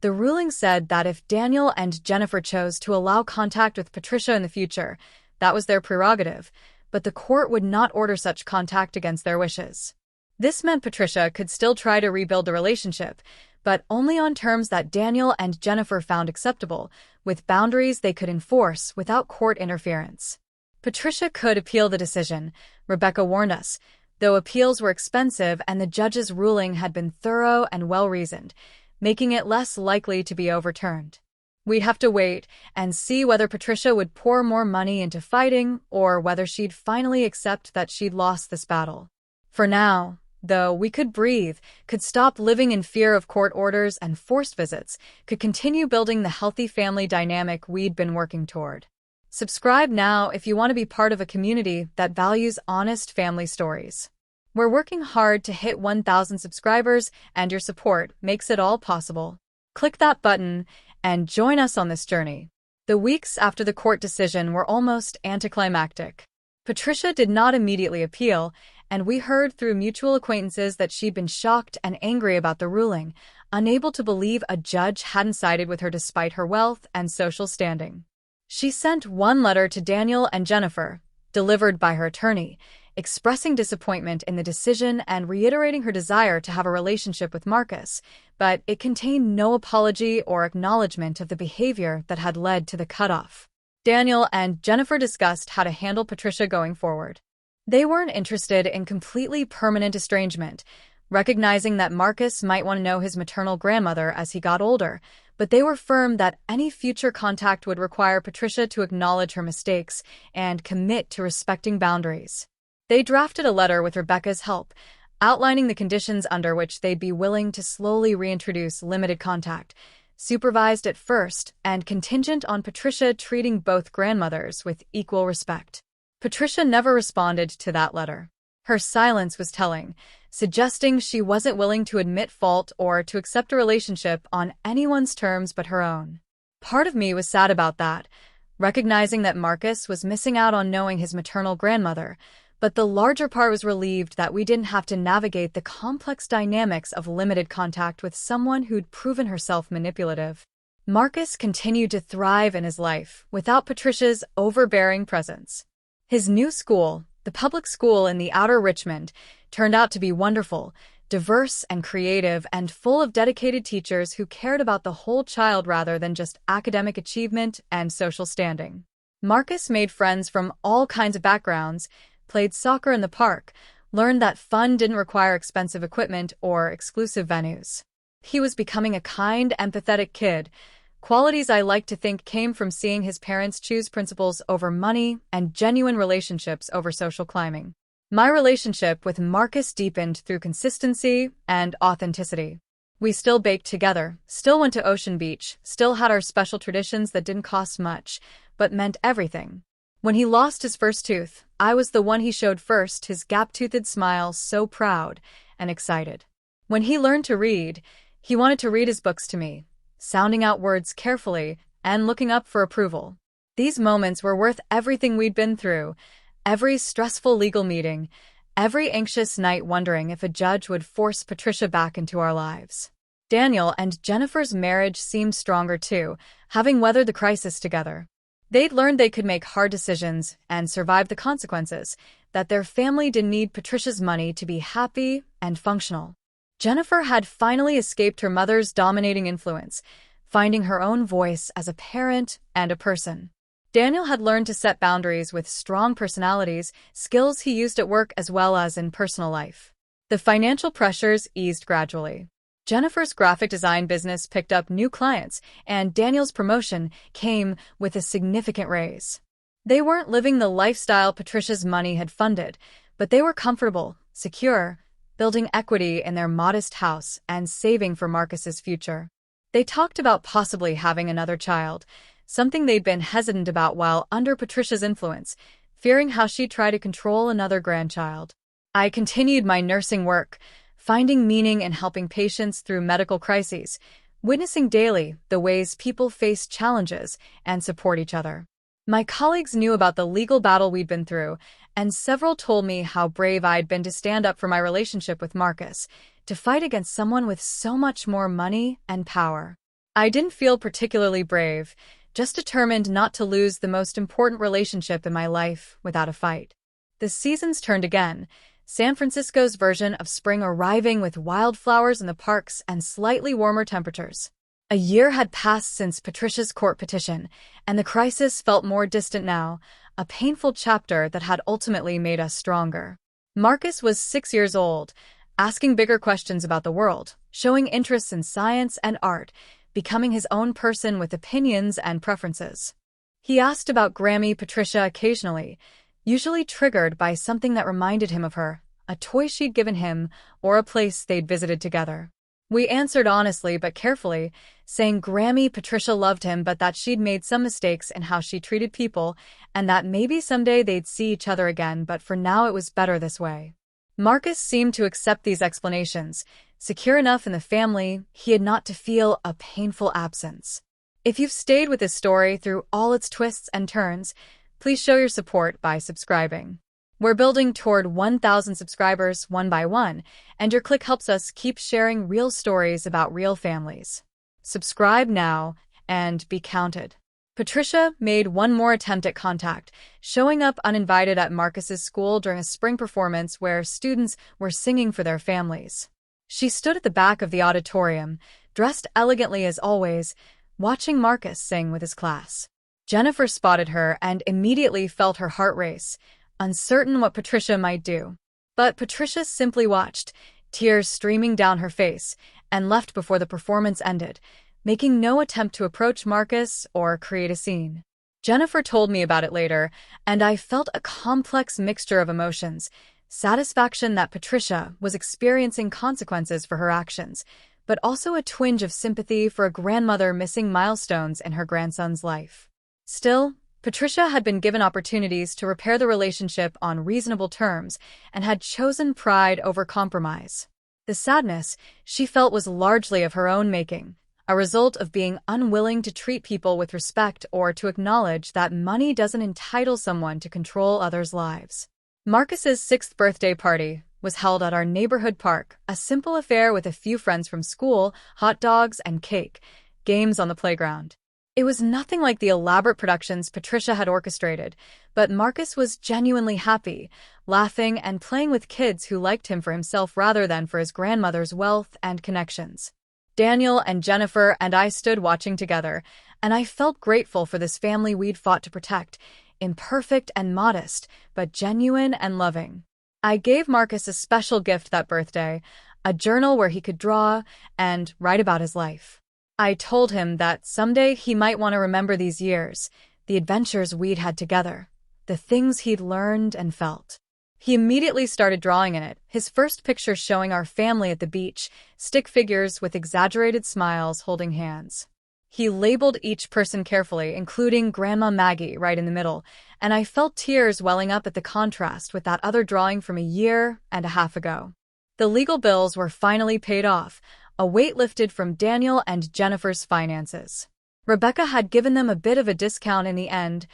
the ruling said that if Daniel and Jennifer chose to allow contact with Patricia in the future, that was their prerogative, but the court would not order such contact against their wishes. This meant Patricia could still try to rebuild the relationship, but only on terms that Daniel and Jennifer found acceptable, with boundaries they could enforce without court interference. Patricia could appeal the decision, Rebecca warned us, though appeals were expensive and the judge's ruling had been thorough and well-reasoned, making it less likely to be overturned. We'd have to wait and see whether Patricia would pour more money into fighting or whether she'd finally accept that she'd lost this battle. For now, though, we could breathe, could stop living in fear of court orders and forced visits, could continue building the healthy family dynamic we'd been working toward. Subscribe now if you want to be part of a community that values honest family stories. We're working hard to hit 1,000 subscribers, and your support makes it all possible. Click that button and join us on this journey. The weeks after the court decision were almost anticlimactic. Patricia did not immediately appeal, and we heard through mutual acquaintances that she'd been shocked and angry about the ruling, unable to believe a judge hadn't sided with her despite her wealth and social standing. She sent one letter to Daniel and Jennifer, delivered by her attorney, expressing disappointment in the decision and reiterating her desire to have a relationship with Marcus, but it contained no apology or acknowledgement of the behavior that had led to the cutoff. Daniel and Jennifer discussed how to handle Patricia going forward. They weren't interested in completely permanent estrangement, recognizing that Marcus might want to know his maternal grandmother as he got older, but they were firm that any future contact would require Patricia to acknowledge her mistakes and commit to respecting boundaries. They drafted a letter with Rebecca's help, outlining the conditions under which they'd be willing to slowly reintroduce limited contact, supervised at first and contingent on Patricia treating both grandmothers with equal respect. Patricia never responded to that letter. Her silence was telling, suggesting she wasn't willing to admit fault or to accept a relationship on anyone's terms but her own. Part of me was sad about that, recognizing that Marcus was missing out on knowing his maternal grandmother, but the larger part was relieved that we didn't have to navigate the complex dynamics of limited contact with someone who'd proven herself manipulative. Marcus continued to thrive in his life without Patricia's overbearing presence. His new school, the public school in the outer Richmond, turned out to be wonderful, diverse and creative, and full of dedicated teachers who cared about the whole child rather than just academic achievement and social standing. Marcus made friends from all kinds of backgrounds, played soccer in the park, learned that fun didn't require expensive equipment or exclusive venues. He was becoming a kind, empathetic kid, qualities I like to think came from seeing his parents choose principles over money and genuine relationships over social climbing. My relationship with Marcus deepened through consistency and authenticity. We still baked together, still went to Ocean Beach, still had our special traditions that didn't cost much, but meant everything. When he lost his first tooth, I was the one he showed first, his gap-toothed smile so proud, and excited. When he learned to read, he wanted to read his books to me, sounding out words carefully and looking up for approval. These moments were worth everything we'd been through, every stressful legal meeting, every anxious night wondering if a judge would force Patricia back into our lives. Daniel and Jennifer's marriage seemed stronger too, having weathered the crisis together. They'd learned they could make hard decisions and survive the consequences, that their family didn't need Patricia's money to be happy and functional. Jennifer had finally escaped her mother's dominating influence, finding her own voice as a parent and a person. Daniel had learned to set boundaries with strong personalities, skills he used at work as well as in personal life. The financial pressures eased gradually. Jennifer's graphic design business picked up new clients, and Daniel's promotion came with a significant raise. They weren't living the lifestyle Patricia's money had funded, but they were comfortable, secure, building equity in their modest house and saving for Marcus's future. They talked about possibly having another child, something they'd been hesitant about while under Patricia's influence, fearing how she'd try to control another grandchild. I continued my nursing work, finding meaning in helping patients through medical crises, witnessing daily the ways people face challenges and support each other. My colleagues knew about the legal battle we'd been through, and several told me how brave I'd been to stand up for my relationship with Marcus, to fight against someone with so much more money and power. I didn't feel particularly brave, just determined not to lose the most important relationship in my life without a fight. The seasons turned again, San Francisco's version of spring arriving with wildflowers in the parks and slightly warmer temperatures. A year had passed since Patricia's court petition, and the crisis felt more distant now, a painful chapter that had ultimately made us stronger. Marcus was 6 years old, asking bigger questions about the world, showing interests in science and art, becoming his own person with opinions and preferences. He asked about Grammy Patricia occasionally, usually triggered by something that reminded him of her, a toy she'd given him, or a place they'd visited together. We answered honestly but carefully, saying Grammy Patricia loved him but that she'd made some mistakes in how she treated people, and that maybe someday they'd see each other again, but for now it was better this way. Marcus seemed to accept these explanations, secure enough in the family he had not to feel a painful absence. If you've stayed with this story through all its twists and turns, please show your support by subscribing. We're building toward 1,000 subscribers one by one, and your click helps us keep sharing real stories about real families. Subscribe now and be counted. Patricia made one more attempt at contact, showing up uninvited at Marcus's school during a spring performance where students were singing for their families. She stood at the back of the auditorium, dressed elegantly as always, watching Marcus sing with his class. Jennifer spotted her and immediately felt her heart race, uncertain what Patricia might do. But Patricia simply watched, tears streaming down her face, and left before the performance ended, making no attempt to approach Marcus or create a scene. Jennifer told me about it later, and I felt a complex mixture of emotions, satisfaction that Patricia was experiencing consequences for her actions, but also a twinge of sympathy for a grandmother missing milestones in her grandson's life. Still, Patricia had been given opportunities to repair the relationship on reasonable terms and had chosen pride over compromise. The sadness she felt was largely of her own making, a result of being unwilling to treat people with respect or to acknowledge that money doesn't entitle someone to control others' lives. Marcus's 6th birthday party was held at our neighborhood park, a simple affair with a few friends from school, hot dogs and cake, games on the playground. It was nothing like the elaborate productions Patricia had orchestrated, but Marcus was genuinely happy, laughing and playing with kids who liked him for himself rather than for his grandmother's wealth and connections. Daniel and Jennifer and I stood watching together, and I felt grateful for this family we'd fought to protect, imperfect and modest, but genuine and loving. I gave Marcus a special gift that birthday, a journal where he could draw and write about his life. I told him that someday he might want to remember these years, the adventures we'd had together, the things he'd learned and felt. He immediately started drawing in it, his first picture showing our family at the beach, stick figures with exaggerated smiles holding hands. He labeled each person carefully, including Grandma Maggie right in the middle, and I felt tears welling up at the contrast with that other drawing from a year and a half ago. The legal bills were finally paid off, a weight lifted from Daniel and Jennifer's finances. Rebecca had given them a bit of a discount in the end,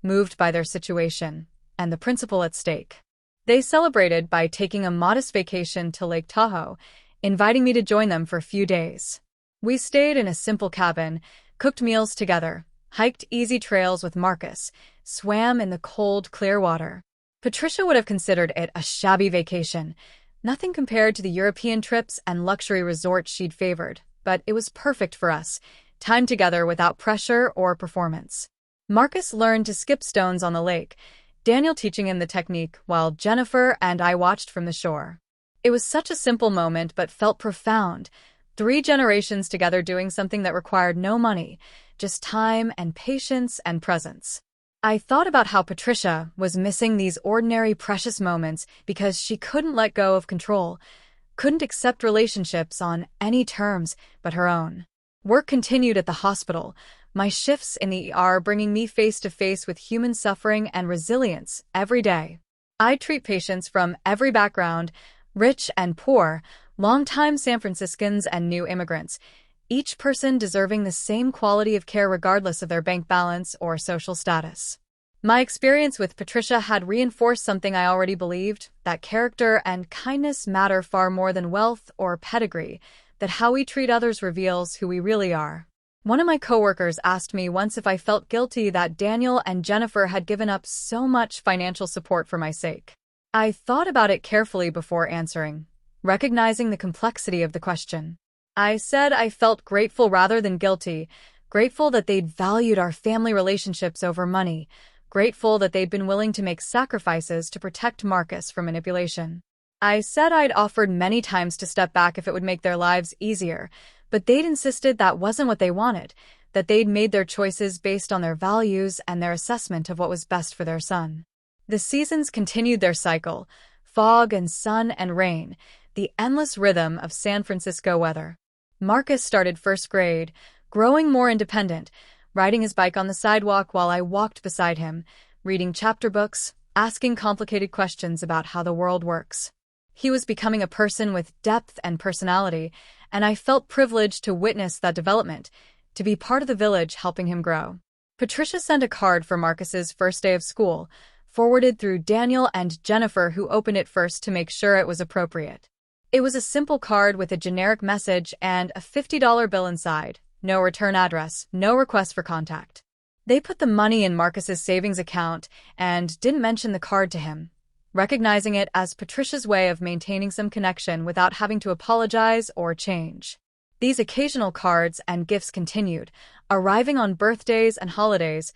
moved by their situation and the principle at stake. They celebrated by taking a modest vacation to Lake Tahoe, inviting me to join them for a few days. We stayed in a simple cabin, cooked meals together, hiked easy trails with Marcus, swam in the cold, clear water. Patricia would have considered it a shabby vacation, nothing compared to the European trips and luxury resorts she'd favored, but it was perfect for us, time together without pressure or performance. Marcus learned to skip stones on the lake, Daniel teaching him the technique while Jennifer and I watched from the shore. It was such a simple moment but felt profound, 3 generations together doing something that required no money, just time and patience and presence. I thought about how Patricia was missing these ordinary precious moments because she couldn't let go of control, couldn't accept relationships on any terms but her own. Work continued at the hospital, my shifts in the ER bringing me face to face with human suffering and resilience every day. I treat patients from every background, rich and poor, longtime San Franciscans and new immigrants, each person deserving the same quality of care regardless of their bank balance or social status. My experience with Patricia had reinforced something I already believed, that character and kindness matter far more than wealth or pedigree, that how we treat others reveals who we really are. One of my coworkers asked me once if I felt guilty that Daniel and Jennifer had given up so much financial support for my sake. I thought about it carefully before answering, recognizing the complexity of the question. I said I felt grateful rather than guilty, grateful that they'd valued our family relationships over money, grateful that they'd been willing to make sacrifices to protect Marcus from manipulation. I said I'd offered many times to step back if it would make their lives easier, but they'd insisted that wasn't what they wanted, that they'd made their choices based on their values and their assessment of what was best for their son. The seasons continued their cycle, fog and sun and rain, the endless rhythm of San Francisco weather. Marcus started first grade, growing more independent, riding his bike on the sidewalk while I walked beside him, reading chapter books, asking complicated questions about how the world works. He was becoming a person with depth and personality, and I felt privileged to witness that development, to be part of the village helping him grow. Patricia sent a card for Marcus's first day of school, forwarded through Daniel and Jennifer, who opened it first to make sure it was appropriate. It was a simple card with a generic message and a $50 bill inside, no return address, no request for contact. They put the money in Marcus's savings account and didn't mention the card to him, recognizing it as Patricia's way of maintaining some connection without having to apologize or change. These occasional cards and gifts continued, arriving on birthdays and holidays,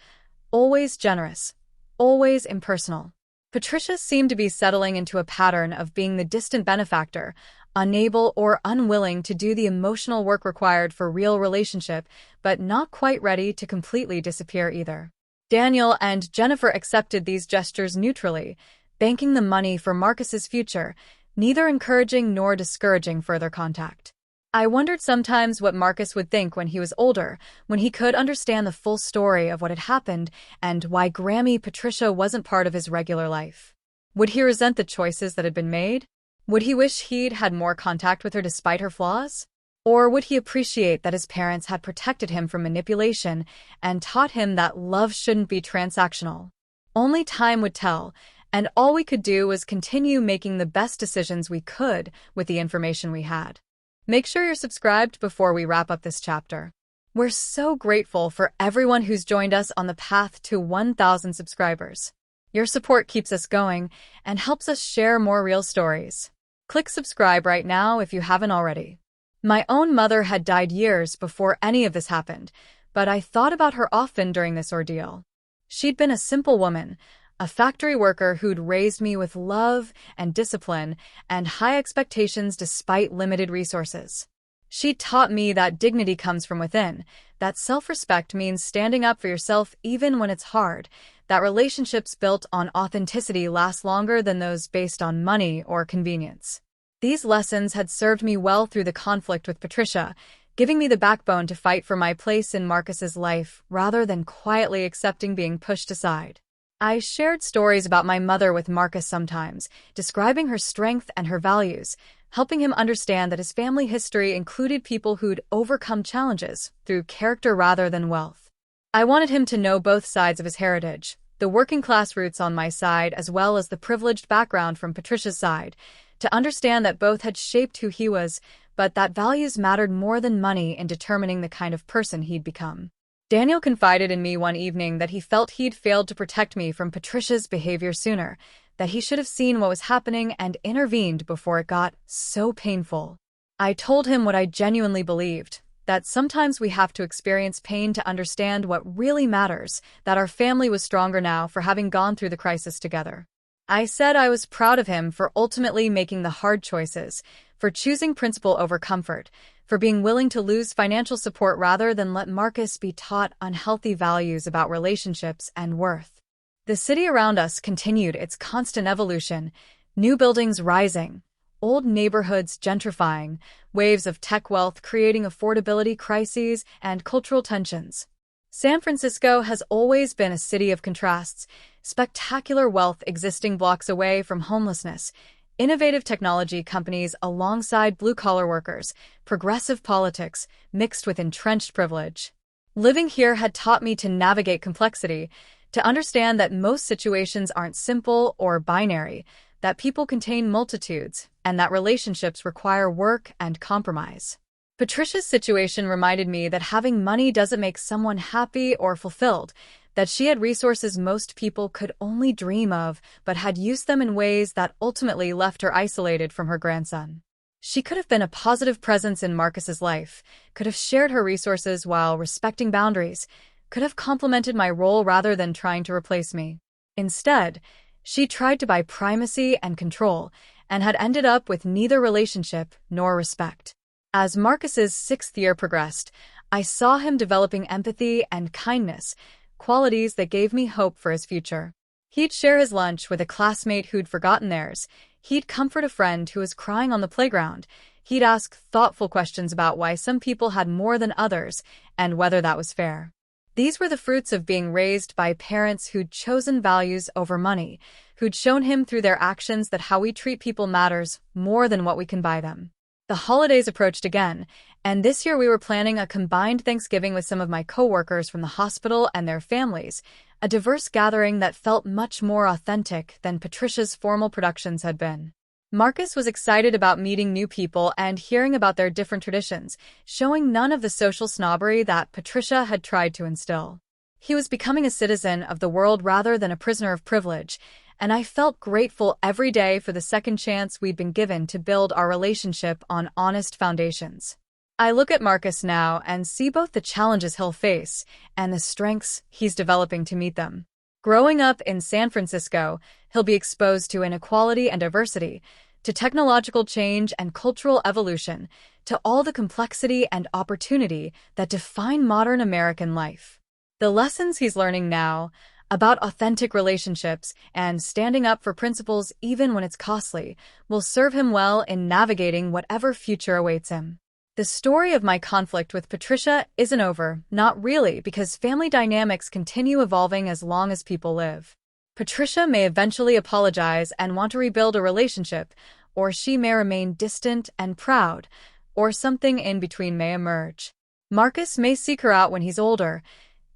always generous, always impersonal. Patricia seemed to be settling into a pattern of being the distant benefactor, unable or unwilling to do the emotional work required for real relationship, but not quite ready to completely disappear either. Daniel and Jennifer accepted these gestures neutrally, banking the money for Marcus's future, neither encouraging nor discouraging further contact. I wondered sometimes what Marcus would think when he was older, when he could understand the full story of what had happened and why Grammy Patricia wasn't part of his regular life. Would he resent the choices that had been made? Would he wish he'd had more contact with her despite her flaws? Or would he appreciate that his parents had protected him from manipulation and taught him that love shouldn't be transactional? Only time would tell, and all we could do was continue making the best decisions we could with the information we had. Make sure you're subscribed before we wrap up this chapter. We're so grateful for everyone who's joined us on the path to 1,000 subscribers. Your support keeps us going and helps us share more real stories. Click subscribe right now if you haven't already. My own mother had died years before any of this happened, but I thought about her often during this ordeal. She'd been a simple woman, a factory worker who'd raised me with love and discipline and high expectations despite limited resources. She taught me that dignity comes from within, that self-respect means standing up for yourself even when it's hard, that relationships built on authenticity last longer than those based on money or convenience. These lessons had served me well through the conflict with Patricia, giving me the backbone to fight for my place in Marcus's life rather than quietly accepting being pushed aside. I shared stories about my mother with Marcus sometimes, describing her strength and her values, helping him understand that his family history included people who'd overcome challenges through character rather than wealth. I wanted him to know both sides of his heritage, the working-class roots on my side as well as the privileged background from Patricia's side, to understand that both had shaped who he was, but that values mattered more than money in determining the kind of person he'd become. Daniel confided in me one evening that he felt he'd failed to protect me from Patricia's behavior sooner, that he should have seen what was happening and intervened before it got so painful. I told him what I genuinely believed, that sometimes we have to experience pain to understand what really matters, that our family was stronger now for having gone through the crisis together. I said I was proud of him for ultimately making the hard choices, for choosing principle over comfort, for being willing to lose financial support rather than let Marcus be taught unhealthy values about relationships and worth. The city around us continued its constant evolution, new buildings rising, old neighborhoods gentrifying, waves of tech wealth creating affordability crises and cultural tensions. San Francisco has always been a city of contrasts, spectacular wealth existing blocks away from homelessness, innovative technology companies alongside blue-collar workers, progressive politics mixed with entrenched privilege. Living here had taught me to navigate complexity, to understand that most situations aren't simple or binary, that people contain multitudes, and that relationships require work and compromise. Patricia's situation reminded me that having money doesn't make someone happy or fulfilled, that she had resources most people could only dream of, but had used them in ways that ultimately left her isolated from her grandson. She could have been a positive presence in Marcus's life, could have shared her resources while respecting boundaries, could have complemented my role rather than trying to replace me. Instead, she tried to buy primacy and control, and had ended up with neither relationship nor respect. As Marcus's 6th year progressed, I saw him developing empathy and kindness, qualities that gave me hope for his future. He'd share his lunch with a classmate who'd forgotten theirs. He'd comfort a friend who was crying on the playground. He'd ask thoughtful questions about why some people had more than others and whether that was fair. These were the fruits of being raised by parents who'd chosen values over money, who'd shown him through their actions that how we treat people matters more than what we can buy them. The holidays approached again, and this year we were planning a combined Thanksgiving with some of my coworkers from the hospital and their families, a diverse gathering that felt much more authentic than Patricia's formal productions had been. Marcus was excited about meeting new people and hearing about their different traditions, showing none of the social snobbery that Patricia had tried to instill. He was becoming a citizen of the world rather than a prisoner of privilege, and I felt grateful every day for the second chance we'd been given to build our relationship on honest foundations. I look at Marcus now and see both the challenges he'll face and the strengths he's developing to meet them. Growing up in San Francisco, he'll be exposed to inequality and diversity, to technological change and cultural evolution, to all the complexity and opportunity that define modern American life. The lessons he's learning now about authentic relationships and standing up for principles even when it's costly will serve him well in navigating whatever future awaits him. The story of my conflict with Patricia isn't over, not really, because family dynamics continue evolving as long as people live. Patricia may eventually apologize and want to rebuild a relationship, or she may remain distant and proud, or something in between may emerge. Marcus may seek her out when he's older,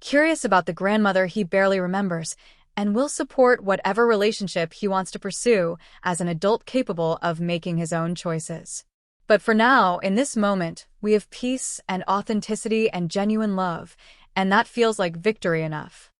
curious about the grandmother he barely remembers, and will support whatever relationship he wants to pursue as an adult capable of making his own choices. But for now, in this moment, we have peace and authenticity and genuine love, and that feels like victory enough.